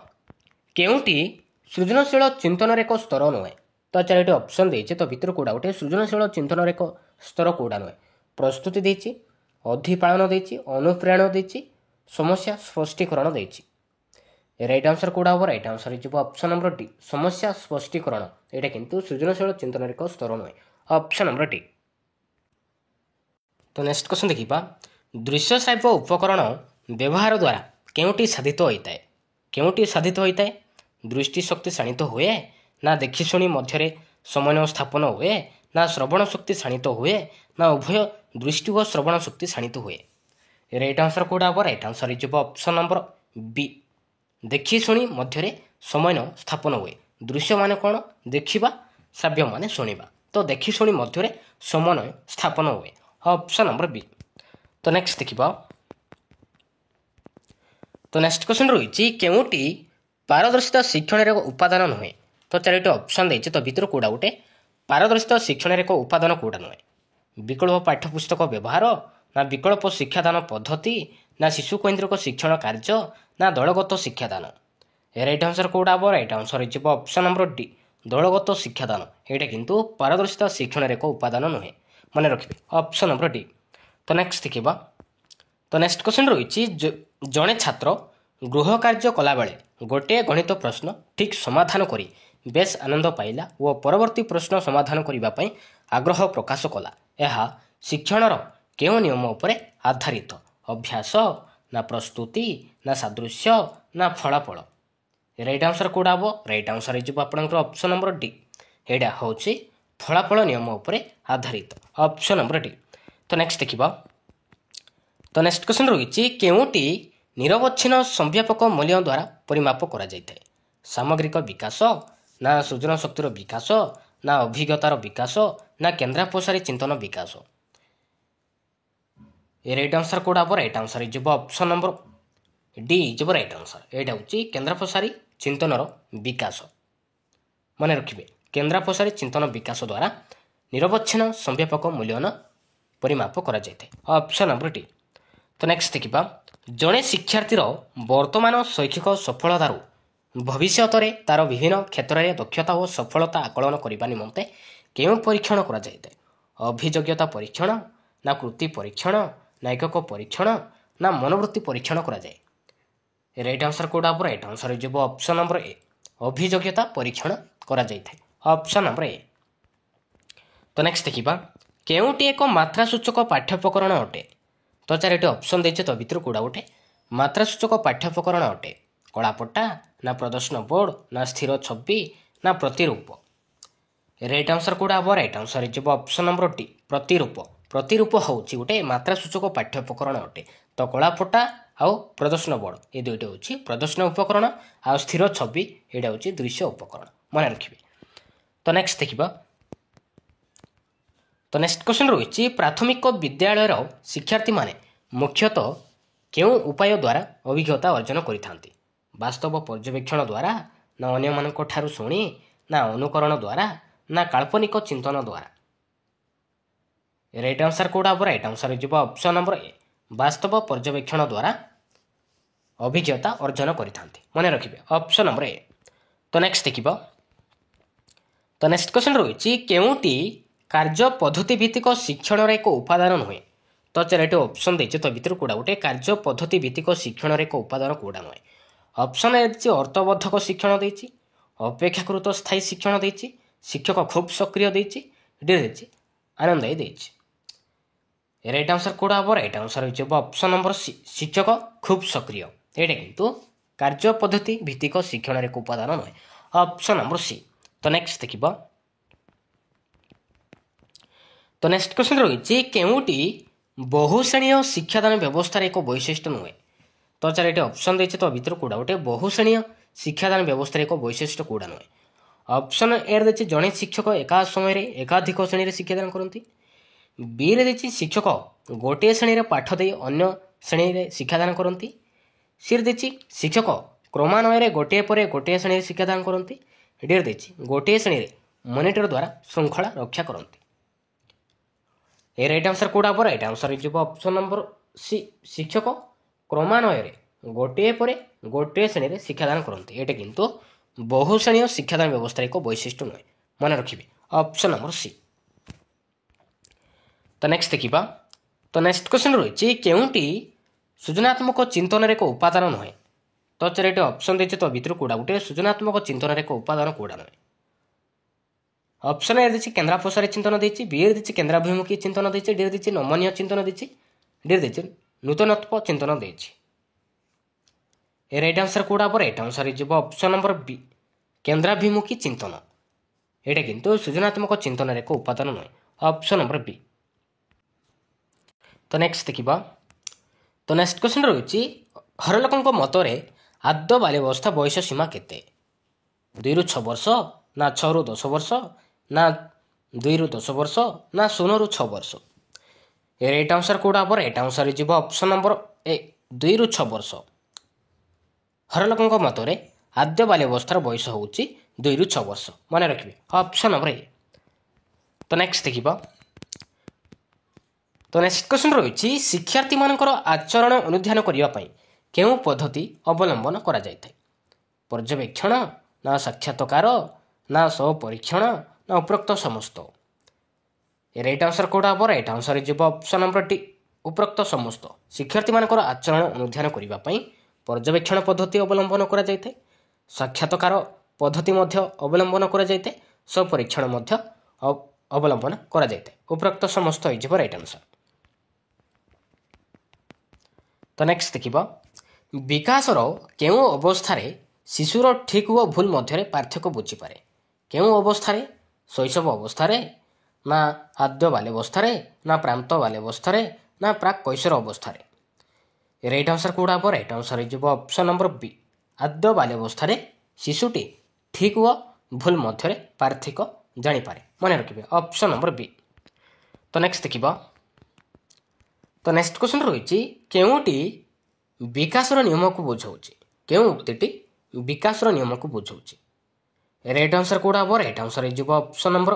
Speaker 1: केउटी सृजनशील चिंतन एक स्तर नुहे तो 4टी ऑप्शन देइछे तो भितर कौड़ा गोटे सृजनशील चिंतन एक स्तर कौड़ा नुहे प्रस्तुति देइछी अधिपालन देइछी अनुप्रेरणा देइछी समस्या स्पष्टीकरण देइछी राइट आंसर कौड़ा हम राइट आंसर हो ऑप्शन नंबर डी समस्या स्पष्टीकरण यहाँ किंतु सृजनशील चिंतन एक स्तर नुहे ऑप्शन नंबर डी। तो नेक्स्ट क्वेश्चन देखा दृश्य श्राव्य उपकरण व्यवहार द्वारा केउटी साधित होता है केउटी साधित होता है दृष्टि शक्ति शाणित हुए ना देखि शुणी मध्य समन्वय स्थापन हुए ना श्रवण शक्ति शाणित हुए ना उभय दृष्टि व श्रवण शक्ति शाणित हुए राइट आंसर कौड़ा हम राइट आंसर हो ऑप्शन नंबर बी देखि शुणी मध्य समन्वय स्थापन हुए दृश्य मान कौन देखा श्राव्य मान शुणा तो देखि शुणी मध्य समन्वय स्थापन हुए ऑप्शन नंबर बी। तो नेक्स्ट देखा तो नेक्स्ट क्वेश्चन रही केउटी पारदर्शिता शिक्षण उपादान नुहे तो 4टी ऑप्शन देइछे तो भितर कौड़ा गोटे पारदर्शिता शिक्षण एक उपादान कौड़ा नुहे विकल्प पाठ्यपुस्तक व्यवहार ना विकल्प शिक्षादान पद्धति ना शिशु केन्द्रिक शिक्षण कार्य ना दलगत शिक्षादान राइट आंसर कौड़ा हम राइट आंसर हो ऑप्शन नंबर डी दलगत शिक्षादान यहाँ किंतु पारदर्शिता शिक्षण एक उपादान नुहे मन रखिए ऑप्शन नंबर डी। तो नेक्स्ट देखा तो नेक्स्ट क्वेश्चन रही जड़े छात्र गृह कार्य कला बेले गोटे गणित प्रश्न ठीक समाधान करी बेस आनंद पाइला वो परवर्ती प्रश्न समाधान करने आग्रह प्रकाश कला यह शिक्षण केउ नियम उपरे आधारित अभ्यास ना प्रस्तुति ना सादृश्य ना फलाफल राइट आंसर कौड़ा हम राइट आंसर हो ऑप्शन नंबर डी यहाँ हूँ फलाफल नियम उपरे आधारित ऑप्शन नंबर डी। तो नेक्स्ट देखा तो नेक्स्ट क्वेश्चन रही केउटी निरवच्छिन्न संव्यापक मूल्य द्वारा परिमाप करा जायते सामग्रिक विकास ना सृजन शक्तिर विकास ना अभिज्ञतार विकास ना केन्द्रापसारी चिंतन विकास राइट आंसर कौड़ा हम राइट आंसर हो option number D is right answer यहाँ हूँ केन्द्रापसारी चिंतनर विकास मन रखिए केन्द्रापसारी चिंतन विकास द्वारा निरवच्छिन्न संव्यापक मूल्यन परिमाप करा जायते ऑप्शन नंबर डी। तो नेक्स्ट देखा जड़े शिक्षार्थीर वर्तमान शैक्षिक सफलतार भविष्य में तार विभिन्न क्षेत्र में दक्षता और सफलता आकलन करने निमंते केउं परीक्षण करा जायते अभियोग्यता परीक्षण ना कृति परीक्षण ना एकक परीक्षण ना मनोवृत्ति परीक्षण करा जाए राइट आंसर कौड़ा हम राइट आंसर हो ऑप्शन नंबर ए अभियोग्यता परीक्षण करा जायते ऑप्शन नंबर ए। तो नेक्स्ट देखा केउंटी एक मात्रासूचक पाठ्योपकरण अटे तो 4टी ऑप्शन देइछे तो भितर कौड़ा गोटे मात्रासूचक पाठ्योपकरण अटे कलापट्टा ना प्रदर्शन बोर्ड ना स्थिर छवि ना प्रतिरूप राइट आंसर कौड़ा हम राइट आंसर हो ऑप्शन नंबर डी प्रतिरूप प्रतिरूप हूँ गोटे मात्रासूचक पाठ्योपकरण अटे तो कलापट्टा आउ प्रदर्शन बोर्ड ये दुईटा हूँ प्रदर्शन उपकरण आ स्थिर छवि यहाँ हूँ दृश्य उपकरण मन रखिए। तो नेक्स्ट देखा तो नेक्स्ट क्वेश्चन रही प्राथमिक विद्यालय शिक्षार्थी माने मुख्यतः केउं उपाय द्वारा अभिज्ञता अर्जन करिथांती वास्तव पर्यवेक्षण द्वारा ना अन्य मानक ठारू शुणी ना अनुकरण द्वारा ना काल्पनिक चिंतन द्वारा राइट आंसर कौड़ा हम राइट आंसर हो ऑप्शन नंबर ए वास्तव पर्यवेक्षण द्वारा ଅଭିଜ୍ଞତା ଅର୍ଜନ କରିଥାନ୍ତି। ମନେ ରଖିବେ ଅପସନ୍ ନମ୍ବର ଏ। ତ ନେକ୍ସଟ ଦେଖିବ। ତ ନେକ୍ସଟ କ୍ୱେଶ୍ଚନ୍ ରହିଛି କେଉଁଟି କାର୍ଯ୍ୟ ପଦ୍ଧତି ଭିତ୍ତିକ ଶିକ୍ଷଣର ଏକ ଉପାଦାନ ନୁହେଁ? ତ ଚାରିଟି ଅପସନ୍ ଦେଇଛି, ତ ଭିତରୁ କୋଉଟା ଗୋଟେ କାର୍ଯ୍ୟ ପଦ୍ଧତି ଭିତ୍ତିକ ଶିକ୍ଷଣର ଏକ ଉପାଦାନ କୋଉଟା ନୁହେଁ? ଅପସନ୍ ଏ ଦେଇଛି ଅର୍ଥବୋଧକ ଶିକ୍ଷଣ ଦେଇଛି, ଅପେକ୍ଷାକୃତ ସ୍ଥାୟୀ ଶିକ୍ଷଣ ଦେଇଛି, ଶିକ୍ଷକ ଖୁବ୍ ସକ୍ରିୟ ଦେଇଛି, ଡି ଦେଇଛି ଆନନ୍ଦଦାୟୀ ଦେଇଛି। ରାଇଟ୍ ଆନ୍ସର କୋଉଟା ହବ? ରାଇଟ୍ ଆନ୍ସର ହେଇଯିବ ଅପସନ୍ ନମ୍ବର ସି, ଶିକ୍ଷକ ଖୁବ୍ ସକ୍ରିୟ। ଏଇଟା କିନ୍ତୁ କାର୍ଯ୍ୟ ପଦ୍ଧତି ଭିତ୍ତିକ ଶିକ୍ଷଣର ଏକ ଉପାଦାନ ନୁହେଁ। Option number C. ତ ନେକ୍ସଟ ଦେଖିବ। ତ ନେକ୍ସଟ କ୍ୱେଶ୍ଚନ୍ ରହିଛି କେଉଁଟି ବହୁଶ୍ରେଣୀୟ ଶିକ୍ଷାଦାନ ବ୍ୟବସ୍ଥାର ଏକ ବୈଶିଷ୍ଟ୍ୟ ନୁହେଁ? ତ ଚାରିଟି ଅପସନ୍ ଦେଇଛି, ତ ଭିତରୁ କୋଉଟା ଗୋଟେ ବହୁଶ୍ରେଣୀୟ ଶିକ୍ଷାଦାନ ବ୍ୟବସ୍ଥାର ଏକ ବୈଶିଷ୍ଟ୍ୟ କୋଉଟା ନୁହେଁ? ଅପସନ୍ ଏ ଦେଇଛି ଜଣେ ଶିକ୍ଷକ ଏକା ସମୟରେ ଏକାଧିକ ଶ୍ରେଣୀରେ ଶିକ୍ଷାଦାନ କରନ୍ତି। ବିରେ ଦେଇଛି ଶିକ୍ଷକ ଗୋଟିଏ ଶ୍ରେଣୀରେ ପାଠ ଦେଇ ଅନ୍ୟ ଶ୍ରେଣୀରେ ଶିକ୍ଷାଦାନ କରନ୍ତି। ସିରେ ଦେଇଛି ଶିକ୍ଷକ କ୍ରମାନ୍ୱୟରେ ଗୋଟିଏ ପରେ ଗୋଟିଏ ଶ୍ରେଣୀରେ ଶିକ୍ଷାଦାନ କରନ୍ତି। ଡିରେ ଦେଇଛି ଗୋଟିଏ ଶ୍ରେଣୀରେ ମନିଟର ଦ୍ୱାରା ଶୃଙ୍ଖଳା ରକ୍ଷା କରନ୍ତି। ଏ ରାଇଟ୍ ଆନ୍ସର କୋଉଟା ହବ? ରାଇଟ୍ ଆନ୍ସର ହେଇଯିବ ଅପସନ୍ ନମ୍ବର ସି, ଶିକ୍ଷକ କ୍ରମାନ୍ୱୟରେ ଗୋଟିଏ ପରେ ଗୋଟିଏ ଶ୍ରେଣୀରେ ଶିକ୍ଷାଦାନ କରନ୍ତି। ଏଇଟା କିନ୍ତୁ ବହୁଶ୍ରେଣୀୟ ଶିକ୍ଷାଦାନ ବ୍ୟବସ୍ଥାର ଏକ ବୈଶିଷ୍ଟ୍ୟ ନୁହେଁ। ମନେ ରଖିବେ ଅପସନ୍ ନମ୍ବର ସି। ତ ନେକ୍ସଟ ଦେଖିବା। ତ ନେକ୍ସଟ କ୍ୱେଶ୍ଚନ୍ ରହିଛି କେଉଁଟି ସୃଜନାତ୍ମକ ଚିନ୍ତନର ଏକ ଉପାଦାନ ନୁହେଁ? ତ ଚାରିଟି ଅପସନ୍ ଦେଇଛି, ତ ଭିତରୁ କୋଉଟା ଗୋଟେ ସୃଜନାତ୍ମକ ଚିନ୍ତନର ଏକ ଉପାଦାନ କୋଉଟା ନୁହେଁ? ଅପସନ୍ ଏ ଦେଇଛି କେନ୍ଦ୍ରାପସାରୀ ଚିନ୍ତନ ଦେଇଛି, ବି ଦେଇଛି କେନ୍ଦ୍ରାଭିମୁଖୀ ଚିନ୍ତନ ଦେଇଛି, ଡି ଦେଇଛି ନମନୀୟ ଚିନ୍ତନ ଦେଇଛି, ଡି ଦେଇଛି ନୂତନତ୍ବ ଚିନ୍ତନ ଦେଇଛି। ଏ ରାଇଟ୍ ଆନ୍ସର କୋଉଟା ହବ? ରାଇଟ୍ ଆନ୍ସର ହେଇଯିବ ଅପସନ୍ ନମ୍ବର ବି, କେନ୍ଦ୍ରାଭିମୁଖୀ ଚିନ୍ତନ। ଏଇଟା କିନ୍ତୁ ସୃଜନାତ୍ମକ ଚିନ୍ତନର ଏକ ଉପାଦାନ ନୁହେଁ। ଅପସନ୍ ନମ୍ବର ବି। ତ ନେକ୍ସଟ ଦେଖିବା। ତ ନେକ୍ସଟ କ୍ୱେଶ୍ଚନ୍ ରହିଛି ହରଲୋକଙ୍କ ମତରେ ଆଦ୍ୟ ବାଲ୍ୟାବସ୍ଥା ବୟସ ସୀମା କେତେ? 2ରୁ 6 ବର୍ଷ, ନା 6ରୁ 10 ବର୍ଷ, ନା 2ରୁ 10 ବର୍ଷ, ନା 0ରୁ 6 ବର୍ଷ? ଏ ରାଇଟ୍ ଆନ୍ସର କୋଉଟା ହବ? ରାଇଟ୍ ଆନ୍ସର ହେଇଯିବ ଅପସନ୍ ନମ୍ବର ଏ, 2ରୁ 6 ବର୍ଷ। ହରଲୋକଙ୍କ ମତରେ ଆଦ୍ୟ ବାଲ୍ୟାବସ୍ଥାର ବୟସ ହେଉଛି 2ରୁ 6 ବର୍ଷ। ମନେ ରଖିବେ ଅପସନ୍ ନମ୍ବର ଏ। ତ ନେକ୍ସଟ ଦେଖିବା। ତ ନେକ୍ସଟ କ୍ୱେଶ୍ଚନ୍ ରହିଛି ଶିକ୍ଷାର୍ଥୀମାନଙ୍କର ଆଚରଣ ଅନୁଧ୍ୟାନ କରିବା ପାଇଁ କେଉଁ ପଦ୍ଧତି ଅବଲମ୍ବନ କରାଯାଇଥାଏ? ପର୍ଯ୍ୟବେକ୍ଷଣ, ନା ସାକ୍ଷାତକାର, ନା ସ୍ୱପରୀକ୍ଷଣ, ନା ଉପରୋକ୍ତ ସମସ୍ତ? ଏ ରାଇଟ୍ ଆନ୍ସର କୋଉଟା ହବ? ରାଇଟ୍ ଆନ୍ସର ହେଇଯିବ ଅପସନ୍ ନମ୍ବର ଡି, ଉପରୋକ୍ତ ସମସ୍ତ। ଶିକ୍ଷାର୍ଥୀମାନଙ୍କର ଆଚରଣ ଅନୁଧ୍ୟାନ କରିବା ପାଇଁ ପର୍ଯ୍ୟବେକ୍ଷଣ ପଦ୍ଧତି ଅବଲମ୍ବନ କରାଯାଇଥାଏ, ସାକ୍ଷାତକାର ପଦ୍ଧତି ମଧ୍ୟ ଅବଲମ୍ବନ କରାଯାଇଥାଏ, ସ୍ୱପରୀକ୍ଷଣ ମଧ୍ୟ ଅବଲମ୍ବନ କରାଯାଇଥାଏ। ଉପରୋକ୍ତ ସମସ୍ତ ହେଇଯିବ ରାଇଟ୍ ଆନ୍ସର। ତ ନେକ୍ସଟ ଦେଖିବ। ବିକାଶର କେଉଁ ଅବସ୍ଥାରେ ଶିଶୁର ଠିକ୍ ଓ ଭୁଲ ମଧ୍ୟରେ ପାର୍ଥକ୍ୟ ବୁଝିପାରେ? କେଉଁ ଅବସ୍ଥାରେ? ଶୈଶବ ଅବସ୍ଥାରେ, ନା ଆଦ୍ୟ ବାଲ୍ୟାବସ୍ଥାରେ, ନା ପ୍ରାନ୍ତ ବାଲ୍ୟାବସ୍ଥାରେ, ନା ପ୍ରାକ୍ କୈଶୋର ଅବସ୍ଥାରେ? ରାଇଟ୍ ଆନ୍ସର କୋଉଟା ହବ? ରାଇଟ୍ ଆନ୍ସର ହେଇଯିବ ଅପସନ୍ ନମ୍ବର ବି, ଆଦ୍ୟ ବାଲ୍ୟାବସ୍ଥାରେ ଶିଶୁଟି ଠିକ୍ ଓ ଭୁଲ ମଧ୍ୟରେ ପାର୍ଥକ୍ୟ ଜାଣିପାରେ। ମନେ ରଖିବେ ଅପସନ୍ ନମ୍ବର ବି। ତ ନେକ୍ସଟ ଦେଖିବା। ତ ନେକ୍ସଟ କ୍ୱେଶ୍ଚନ୍ ରହିଛି କେଉଁଟି ବିକାଶର ନିୟମକୁ ବୁଝାଉଛି? କେଉଁ ଉକ୍ତିଟି ବିକାଶର ନିୟମକୁ ବୁଝାଉଛି? ରାଇଟ୍ ଆନ୍ସର କୋଉଟା ହବ? ରାଇଟ୍ ଆନ୍ସର ହେଇଯିବ ଅପସନ୍ ନମ୍ବର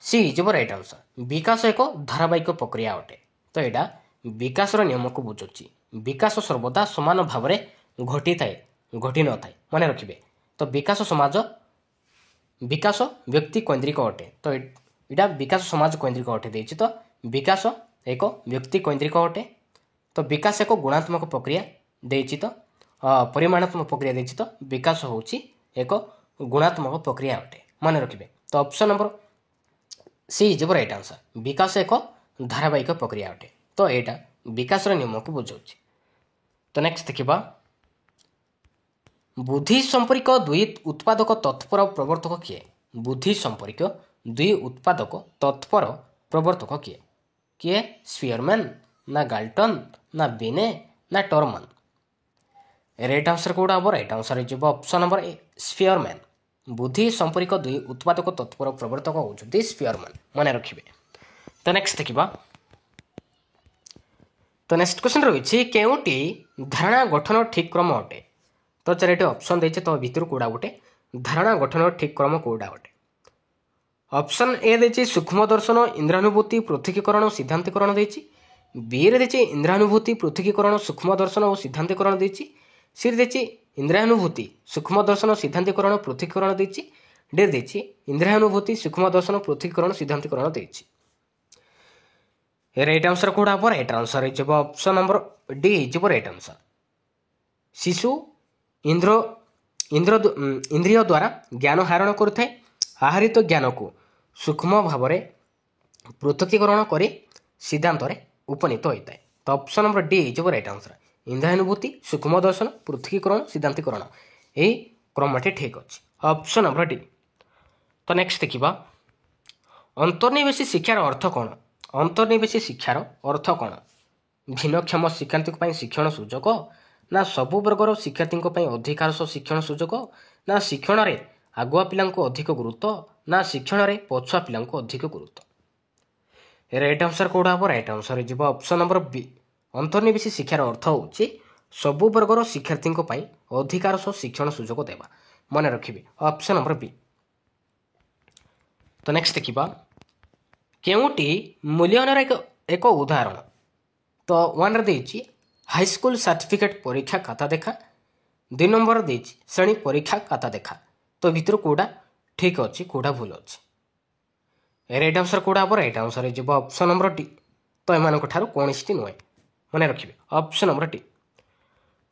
Speaker 1: ସି ହେଇଯିବ ରାଇଟ୍ ଆନ୍ସର। ବିକାଶ ଏକ ଧାରାବାହିକ ପ୍ରକ୍ରିୟା ଅଟେ। ତ ଏଇଟା ବିକାଶର ନିୟମକୁ ବୁଝାଉଛି। ବିକାଶ ସର୍ବଦା ସମାନ ଭାବରେ ଘଟିଥାଏ, ଘଟିନଥାଏ। ମନେ ରଖିବେ। ତ ବିକାଶ ବ୍ୟକ୍ତି କୈନ୍ଦ୍ରିକ ଅଟେ। ତ ଏଇଟା ବିକାଶ ସମାଜ କୈନ୍ଦ୍ରିକ ଅଟେ ଦେଇଛି। ତ ବିକାଶ ଏକ ବ୍ୟକ୍ତି କୈନ୍ଦ୍ରିକ ଅଟେ। ତ ବିକାଶ ଏକ ଗୁଣାତ୍ମକ ପ୍ରକ୍ରିୟା ଦେଇଛି, ତ ପରିମାଣାତ୍ମକ ପ୍ରକ୍ରିୟା ଦେଇଛି। ତ ବିକାଶ ହେଉଛି ଏକ ଗୁଣାତ୍ମକ ପ୍ରକ୍ରିୟା ଅଟେ। ମନେ ରଖିବେ। ତ ଅପସନ୍ ନମ୍ବର ସି ହେଇଯିବ ରାଇଟ୍ ଆନ୍ସର। ବିକାଶ ଏକ ଧାରାବାହିକ ପ୍ରକ୍ରିୟା ଅଟେ। ତ ଏଇଟା ବିକାଶର ନିୟମକୁ ବୁଝାଉଛି। ତ ନେକ୍ସଟ ଦେଖିବା। ବୁଦ୍ଧି ସମ୍ପର୍କ ଦୁଇ ଉତ୍ପାଦକ ତତ୍ପର ପ୍ରବର୍ତ୍ତକ କିଏ? ବୁଦ୍ଧି ସମ୍ପର୍କ ଦୁଇ ଉତ୍ପାଦକ ତତ୍ପର ପ୍ରବର୍ତ୍ତକ କିଏ? କିଏ? ସ୍ପିୟରମ୍ୟାନ୍, ନା ଗାଲ୍ଟନ୍, ନା ବିନେ, ନା ଟରମାନ? ରାଇଟ୍ ଆନ୍ସର କୋଉଟା ହବ? ରାଇଟ୍ ଆନ୍ସର ହେଇଯିବ ଅପସନ୍ ନମ୍ବର ଏ, ସ୍ପିୟରମ୍ୟାନ୍। ବୁଦ୍ଧି ସମ୍ପର୍କ ଦୁଇ ଉତ୍ପାଦକ ତତ୍ପର ପ୍ରବର୍ତ୍ତକ ହେଉଛନ୍ତି ସ୍ପିୟରମ୍ୟାନ୍। ମନେ ରଖିବେ। ତ ନେକ୍ସଟ ଦେଖିବା। ତ ନେକ୍ସଟ କ୍ୱେଶ୍ଚନ୍ ରହିଛି କେଉଁଟି ଧାରଣା ଗଠନ ଠିକ୍ କ୍ରମ ଅଟେ? ତ ଚାରିଟି ଅପସନ୍ ଦେଇଛି, ତ ଭିତରୁ କୋଉଟା ଗୋଟେ ଧାରଣା ଗଠନର ଠିକ୍ କ୍ରମ କୋଉଟା ଅଟେ? ଅପସନ୍ ଏ ଦେଇଛି ସୂକ୍ଷ୍ମ ଦର୍ଶନ, ଇନ୍ଦ୍ରାନୁଭୂତି, ପୃଥକୀକରଣ, ସିଦ୍ଧାନ୍ତୀକରଣ ଦେଇଛି। बी रे देछि इंद्रियानुभूति पृथकीकरण सूक्ष्म दर्शन और सिद्धांतिकरण देछि सी रे देछि इंद्रियानुभूति सूक्ष्म दर्शन सिद्धांतिकरण पृथकीकरण देछि डी रे देछि इंद्रियानुभूति सूक्ष्म दर्शन पृथकीकरण सिद्धांतिकरण देछि राइट आंसर कोडा पर राइट आंसर है जब ऑप्शन नंबर डी जब राइट आंसर शिशु इंद्र इंद्र इंद्रिय द्वारा ज्ञान हरण करथाय आहरित ज्ञान को सूक्ष्म भाव में पृथकीकरण कर सिद्धांत उपनीत होता है तो ऑप्शन नंबर डी जब राइट आंसर इंद्रियानुभूति सूक्ष्म दर्शन पृथकीकरण सिद्धांतिकरण यही क्रमटी ठीक अच्छे ऑप्शन नंबर डी तो नेक्स्ट देखा अंतर्निवेशी शिक्षार अर्थ कौन अंतर्निवेशी शिक्षार अर्थ कौन भिन्नक्षम शिक्षार्थी शिक्षण सुजोग ना सबु वर्गर शिक्षार्थी अधिकार शिक्षण सुजोग ना शिक्षण में आगुआ पिला अधिक गुरुत्व ना शिक्षण में पछुआ पिला अधिक गुरुत्व राइट आंसर कौड़ा हम राइट आंसर जब ऑप्शन नंबर बी अंतर्निवेशी शिक्षार अर्थ होची सबु वर्गर शिक्षार्थी अधिकार सह शिक्षण सुजोग देवा मन रखिए ऑप्शन नंबर बी तो नेक्स्ट देखा केउटी मूल्यांकन एक उदाहरण तो वन रे देछि हाईस्कूल सर्टिफिकेट परीक्षा खाता देखा 2 नंबर देछि श्रेणी परीक्षा खाता देखा तो भितर कोडा ठीक अच्छी कोडा भूल अच्छी राइट आंसर कोडा हम राइट आंसर जब ऑप्शन नंबर डी तो एम कौन सी नुहे मन रखिए ऑप्शन नंबर डी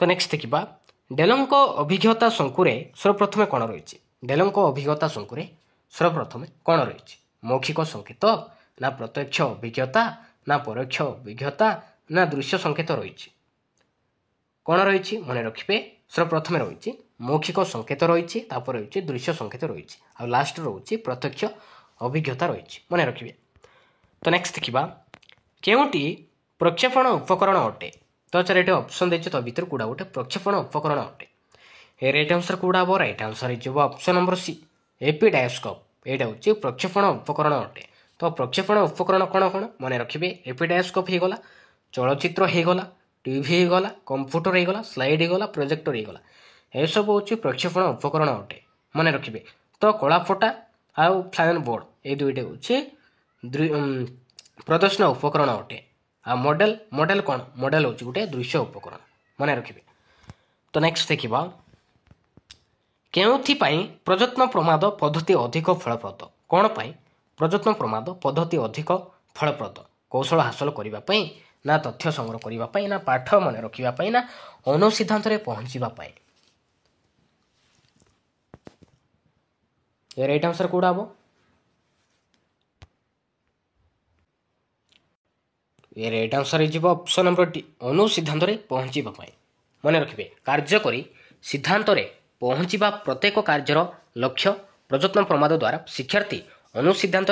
Speaker 1: तो नेक्स्ट देखा डेलंक अभिज्ञता शंकुरे सर्वप्रथमे कौन रही डेलंक अभिज्ञता शंकुरे सर्वप्रथमे कौन रही मौखिक संकेत ना प्रत्यक्ष अभिज्ञता ना परोक्ष अभिज्ञता ना दृश्य संकेत रही कौन रही मन रखिए सर्वप्रथम रही मौखिक संकेत रही रही दृश्य संकेत रही आ लास्ट रोचे प्रत्यक्ष अभिज्ञता रही मन रखिए तो नेक्स्ट देखा केउटी प्रक्षेपण उपकरण अटे तो चार ऑप्शन देते तो भर कूड़ा गोटे प्रक्षेपण उपकरण अटे राइट आंसर कूड़ा हम राइट आंसर जब ऑप्शन नंबर सी एपिडायोस्कोप यहाँ हूँ प्रक्षेपण उपकरण अटे तो प्रक्षेपण उपकरण कौन कौन मन रखिए एपिडायोस्कोप हो गला चलचित्र हो गला टीवी हो गला कंप्यूटर हो गला स्लाइड हो गला प्रोजेक्टर हो गला यह सब हूँ प्रक्षेपण उपकरण अटे मन रखिए तो कलाफटा आउ फ्लायन बोर्ड ये दुईटे हूँ प्रदर्शन उपकरण अटे आ मॉडल मॉडल कौन मॉडल हूँ गोटे दृश्य उपकरण मन रखिए तो नेक्स्ट देखा केउथिपाई प्रयत्न प्रमाद पद्धति अधिक फलप्रद कौन पाई प्रयत्न प्रमाद पद्धति अधिक फलप्रद कौशल हासिल करने ना तथ्य संग्रह करने ना पाठ मन रखापी ना अनुसिद्धांत पहुँचापी राइट आंसर कौड़ा हम ये राइट आंसर हो ऑप्शन नंबर डी अनुसिद्धांत पहुँचापी मन रखिए कार्य करी सिद्धांत पहुँचा प्रत्येक कार्यर लक्ष्य प्रयत्न प्रमाद द्वारा शिक्षार्थी अनुसिद्धांत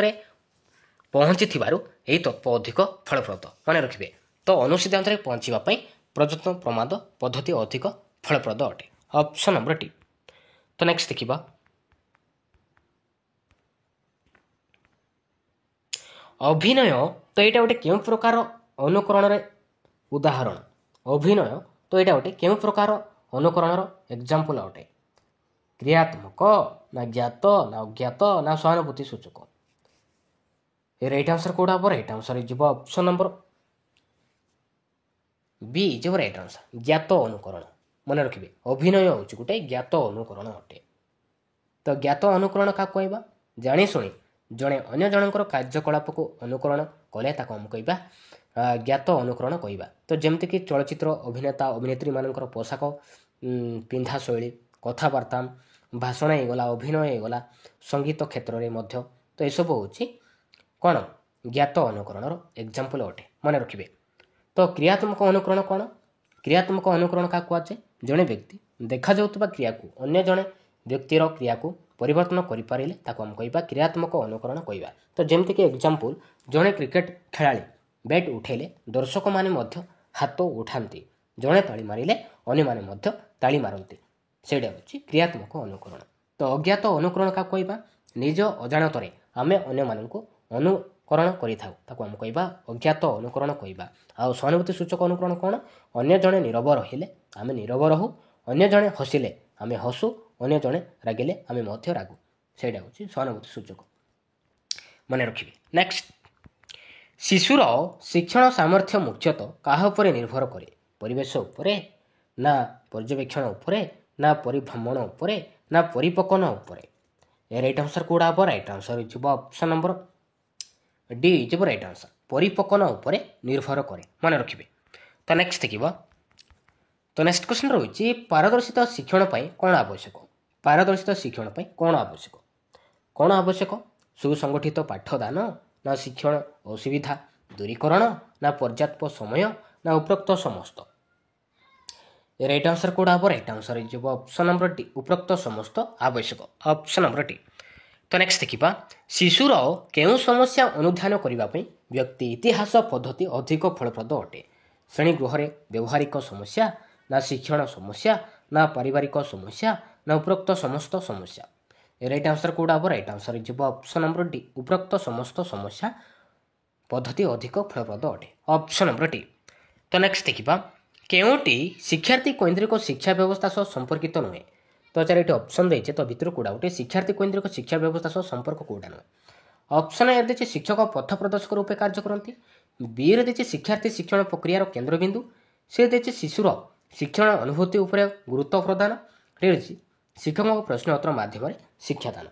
Speaker 1: पहुँची यही तत्व अधिक फलप्रद मन रखिए तो अनुसिद्धांत पहुँचापी प्रयत्न प्रमाद पद्धति अधिक फलप्रद अटे ऑप्शन नंबर डी तो नेक्स्ट देखा अभिनय तो यहाँ गोटे क्यों प्रकार अनुकरण उदाहरण अभिनय तो यहाँ गोटे क्यों प्रकार अनुकरण एग्जाम्पल अटे क्रियात्मक ना ज्ञात ना अज्ञात ना सहानुभूति सूचक राइट आंसर कौड़ा हम राइट आंसर जब ऑप्शन नंबर बी जब राइट आंसर ज्ञात अनुकरण मन रखिए अभिनय हूँ गोटे ज्ञात अनुकरण अटे तो ज्ञात अनुकरण क्या कहवा जाशुणी जड़े अन्य जनकर कार्यकलाप को अनुकरण कले आम कह ज्ञात अनुकरण कहवा तो जमतीक चलचित्र अभिनेता अभिनेत्री मानकर पोशाक पिंधा शैली कथबार्ता भाषण होगला अभिनय होगला संगीत क्षेत्र में तो यह हूँ कौन ज्ञात अनुकरण एग्जाम्पल अटे मन रखिए तो क्रियात्मक अनुकरण कौन क्रियात्मक अनुकरण क्या कहुए जड़े व्यक्ति देखा जाउतबा क्रिया को अन्य जड़े व्यक्तिर क्रिया को परिवर्तन करें आम कह क्रियात्मक अनुकरण कहवा तो जमतीक एग्जाम्पल जड़े क्रिकेट खेलाड़ी बैट उठेले दर्शक मैंने हाथ उठाती जड़े ताली मारे अन्य मैंने ताली मारती से हूँ क्रियात्मक अनुकरण तो अज्ञात अनुकरण क्या कहवा निज अजाणत आम अन्य मानक अनुकरण करें कहवा अज्ञात अनुकरण कहवा आ सहानुभूति सूचक अनुकरण कौन अन्य जड़े नीरव रहिले आम नीरव रहू अन्य जड़े हसिले आम हसू अन्य जड़े रागिले आम रागू से हूँ सहानुभूति सूचक मन रखिए नेक्स्ट ଶିଶୁର ଶିକ୍ଷଣ ସାମର୍ଥ୍ୟ ମୁଖ୍ୟତଃ କାହା ଉପରେ ନିର୍ଭର କରେ? ପରିବେଶ ଉପରେ, ନା ପର୍ଯ୍ୟବେକ୍ଷଣ ଉପରେ, ନା ପରିଭ୍ରମଣ ଉପରେ, ନା ପରିପକନ ଉପରେ? ଏ ରାଇଟ୍ ଆନ୍ସର କୋଉଟା ହେବ? ରାଇଟ୍ ଆନ୍ସର ହେଇଯିବ ଅପସନ୍ ନମ୍ବର ଡି ହେଇଯିବ ରାଇଟ୍ ଆନ୍ସର। ପରିପକନ ଉପରେ ନିର୍ଭର କରେ, ମନେ ରଖିବେ। ତ ନେକ୍ସଟ ଦେଖିବ। ତ ନେକ୍ସଟ କ୍ୱେଶ୍ଚନ ରହୁଛି ପାରଦର୍ଶିତ ଶିକ୍ଷଣ ପାଇଁ କ'ଣ ଆବଶ୍ୟକ? ପାରଦର୍ଶିତ ଶିକ୍ଷଣ ପାଇଁ କ'ଣ ଆବଶ୍ୟକ? କ'ଣ ଆବଶ୍ୟକ? ସୁସଂଗଠିତ ପାଠଦାନ, ନା ଶିକ୍ଷଣ ଅସୁବିଧା ଦୂରୀକରଣ, ନା ପର୍ଯ୍ୟାପ୍ତ ସମୟ, ନା ଉପରୋକ୍ତ ସମସ୍ତ? ରାଇଟ୍ ଆନ୍ସର କୋଉଟା ହେବ? ରାଇଟ୍ ଆନ୍ସର ହେଇଯିବ ଅପସନ୍ ନମ୍ବର ଡି, ଉପରୋକ୍ତ ସମସ୍ତ ଆବଶ୍ୟକ, ଅପସନ୍ ନମ୍ବର ଡି। ତ ନେକ୍ସଟ ଦେଖିବା, ଶିଶୁର କେଉଁ ସମସ୍ୟା ଅନୁଧ୍ୟାନ କରିବା ପାଇଁ ବ୍ୟକ୍ତି ଇତିହାସ ପଦ୍ଧତି ଅଧିକ ଫଳପ୍ରଦ ଅଟେ? ଶ୍ରେଣୀଗୃହରେ ବ୍ୟବହାରିକ ସମସ୍ୟା, ନା ଶିକ୍ଷଣ ସମସ୍ୟା, ନା ପାରିବାରିକ ସମସ୍ୟା, ନା ଉପରୋକ୍ତ ସମସ୍ତ ସମସ୍ୟା? ରାଇଟ୍ ଆନ୍ସର କୋଉଟା ହେବ? ରାଇଟ୍ ଆନ୍ସର ହେଇଯିବ ଅପସନ୍ ନମ୍ବର ଡି, ଉପରୋକ୍ତ ସମସ୍ତ ସମସ୍ୟା ପଦ୍ଧତି ଅଧିକ ଫଳପ୍ରଦ ଅଟେ, ଅପସନ୍ ନମ୍ବର ଡି। ତ ନେକ୍ସଟ ଦେଖିବା, କେଉଁଟି ଶିକ୍ଷାର୍ଥୀ କୈନ୍ଦ୍ରିକ ଶିକ୍ଷା ବ୍ୟବସ୍ଥା ସହ ସମ୍ପର୍କିତ ନୁହେଁ? ତ ଚାରିଟି ଅପସନ୍ ଦେଇছে, ତ ଭିତରୁ କୋଉଟା ଗୋଟେ ଶିକ୍ଷାର୍ଥୀ କୈନ୍ଦ୍ରିକ ଶିକ୍ଷା ବ୍ୟବସ୍ଥା ସହ ସମ୍ପର୍କ କୋଉଟା ନୁହେଁ? ଅପସନ୍ ଏ ଦେଇଛି ଶିକ୍ଷକ ପଥ ପ୍ରଦର୍ଶକ ରୂପେ କାର୍ଯ୍ୟ କରନ୍ତି, ବିରେ ଦେଇଛି ଶିକ୍ଷାର୍ଥୀ ଶିକ୍ଷଣ ପ୍ରକ୍ରିୟାର କେନ୍ଦ୍ରବିନ୍ଦୁ, ସେ ଦେଇଛି ଶିଶୁର ଶିକ୍ଷଣ ଅନୁଭୂତି ଉପରେ ଗୁରୁତ୍ୱ ପ୍ରଦାନ, ଦେଇଛି ଶିକ୍ଷକଙ୍କ ପ୍ରଶ୍ନୋତ୍ତର ମାଧ୍ୟମରେ ଶିକ୍ଷାଦାନ।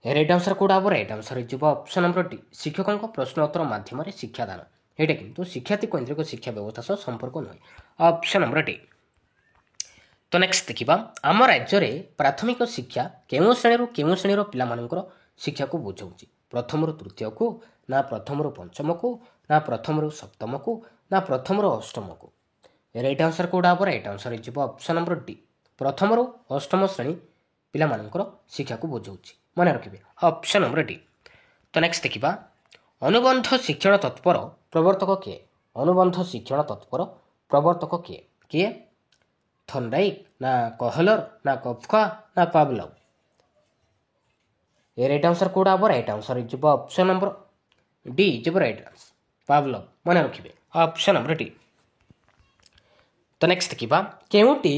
Speaker 1: ରାଇଟ୍ ଆନ୍ସର କୋଉଟା ହେବ? ରାଇଟ୍ ଆନ୍ସର ହେଇଯିବ ଅପସନ୍ ନମ୍ବର ଡି, ଶିକ୍ଷକଙ୍କ ପ୍ରଶ୍ନୋତ୍ତର ମାଧ୍ୟମରେ ଶିକ୍ଷାଦାନ। ଏଇଟା କିନ୍ତୁ ଶିକ୍ଷାର୍ଥୀ କୈନ୍ଦ୍ରିକ ଶିକ୍ଷା ବ୍ୟବସ୍ଥା ସହ ସମ୍ପର୍କ ନୁହେଁ, ଅପସନ୍ ନମ୍ବର ଡି। ତ ନେକ୍ସଟ ଦେଖିବା, ଆମ ରାଜ୍ୟରେ ପ୍ରାଥମିକ ଶିକ୍ଷା କେଉଁ ଶ୍ରେଣୀରୁ କେଉଁ ଶ୍ରେଣୀର ପିଲାମାନଙ୍କର ଶିକ୍ଷାକୁ ବୁଝାଉଛି? ପ୍ରଥମରୁ ତୃତୀୟକୁ, ନା ପ୍ରଥମରୁ ପଞ୍ଚମକୁ, ନା ପ୍ରଥମରୁ ସପ୍ତମକୁ, ନା ପ୍ରଥମରୁ ଅଷ୍ଟମକୁ? ରାଇଟ୍ ଆନ୍ସର କୋଉଟା ହେବ? ରାଇଟ୍ ଆନ୍ସର ହେଇଯିବ ଅପସନ୍ ନମ୍ବର ଡି, ପ୍ରଥମରୁ ଅଷ୍ଟମ ଶ୍ରେଣୀ ପିଲାମାନଙ୍କର ଶିକ୍ଷାକୁ ବୁଝାଉଛି, ମନେ ରଖିବେ, ଅପସନ୍ ନମ୍ବର ଡି। ତ ନେକ୍ସଟ ଦେଖିବା, ଅନୁବନ୍ଧ ଶିକ୍ଷଣ ତତ୍ପର ପ୍ରବର୍ତ୍ତକ କିଏ? ଅନୁବନ୍ଧ ଶିକ୍ଷଣ ତତ୍ପର ପ୍ରବର୍ତ୍ତକ କିଏ? କିଏ? ଥର୍ଣ୍ଡାଇକ୍, ନା କହଲର, ନା କଫ୍କା, ନା ପାଭଲଭ? ଏ ରାଇଟ୍ ଆନ୍ସର କୋଉଟା ହେବ? ରାଇଟ୍ ଆନ୍ସର ହେଇଯିବ ଅପସନ୍ ନମ୍ବର ଡି ହେଇଯିବ ରାଇଟ୍ ଆନ୍ସର, ପାଭଲଭ, ମନେ ରଖିବେ, ଅପସନ୍ ନମ୍ବର ଡି। ତ ନେକ୍ସଟ ଦେଖିବା, କେଉଁଟି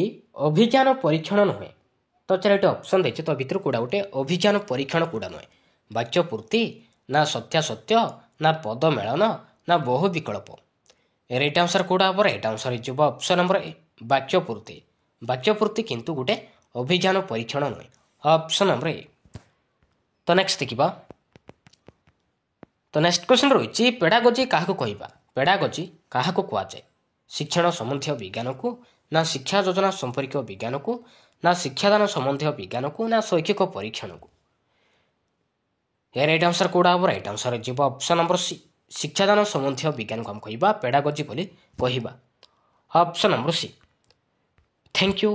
Speaker 1: ଅଭିଜ୍ଞାନ ପରୀକ୍ଷଣ ନୁହେଁ? ତ ଚାରିଟି ଅପସନ୍ ଦେଇଛି, ତ ଭିତରୁ କୋଉଟା ଗୋଟେ ଅଭିଜ୍ଞାନ ପରୀକ୍ଷଣ କୋଉଟା ନୁହେଁ? ବାକ୍ୟ ପୂର୍ତ୍ତି, ନା ସତ୍ୟାସତ୍ୟ, ନା ପଦ ମେଳନ, ନା ବହୁ ବିକଳ୍ପ? ରାଇଟ୍ ଆନ୍ସର କୋଉଟା ହେବ? ରାଇଟ୍ ଆନ୍ସର ହେଇଯିବ ଅପସନ୍ ନମ୍ବର ଏ, ବାକ୍ୟ ପୂର୍ତ୍ତି। ବାକ୍ୟ ପୂର୍ତ୍ତି କିନ୍ତୁ ଗୋଟେ ଅଭିଜ୍ଞାନ ପରୀକ୍ଷଣ ନୁହେଁ, ଅପସନ୍ ନମ୍ବର ଏ। ତ ନେକ୍ସଟ ଦେଖିବା, ତ ନେକ୍ସଟ କ୍ୱେଶ୍ଚନ ରହିଛି ପେଡାଗୋଜି କାହାକୁ କହିବା? ପେଡାଗୋଜି କାହାକୁ କୁହାଯାଏ? ଶିକ୍ଷଣ ସମ୍ବନ୍ଧୀୟ ବିଜ୍ଞାନକୁ, ନା ଶିକ୍ଷା ଯୋଜନା ସମ୍ପର୍କୀୟ ବିଜ୍ଞାନକୁ, ନା ଶିକ୍ଷାଦାନ ସମ୍ବନ୍ଧୀୟ ବିଜ୍ଞାନକୁ, ନା ଶୈକ୍ଷିକ ପରୀକ୍ଷଣକୁ? ଏ ରାଇଟ୍ ଆନ୍ସର କୋଉଟା ହେବ? ରାଇଟ୍ ଆନ୍ସର ହେଇଯିବ ଅପସନ୍ ନମ୍ବର ସି, ଶିକ୍ଷାଦାନ ସମ୍ବନ୍ଧୀୟ ବିଜ୍ଞାନକୁ ଆମେ କହିବା ପେଡାଗୋଜି ବୋଲି କହିବା, option number C. Thank you.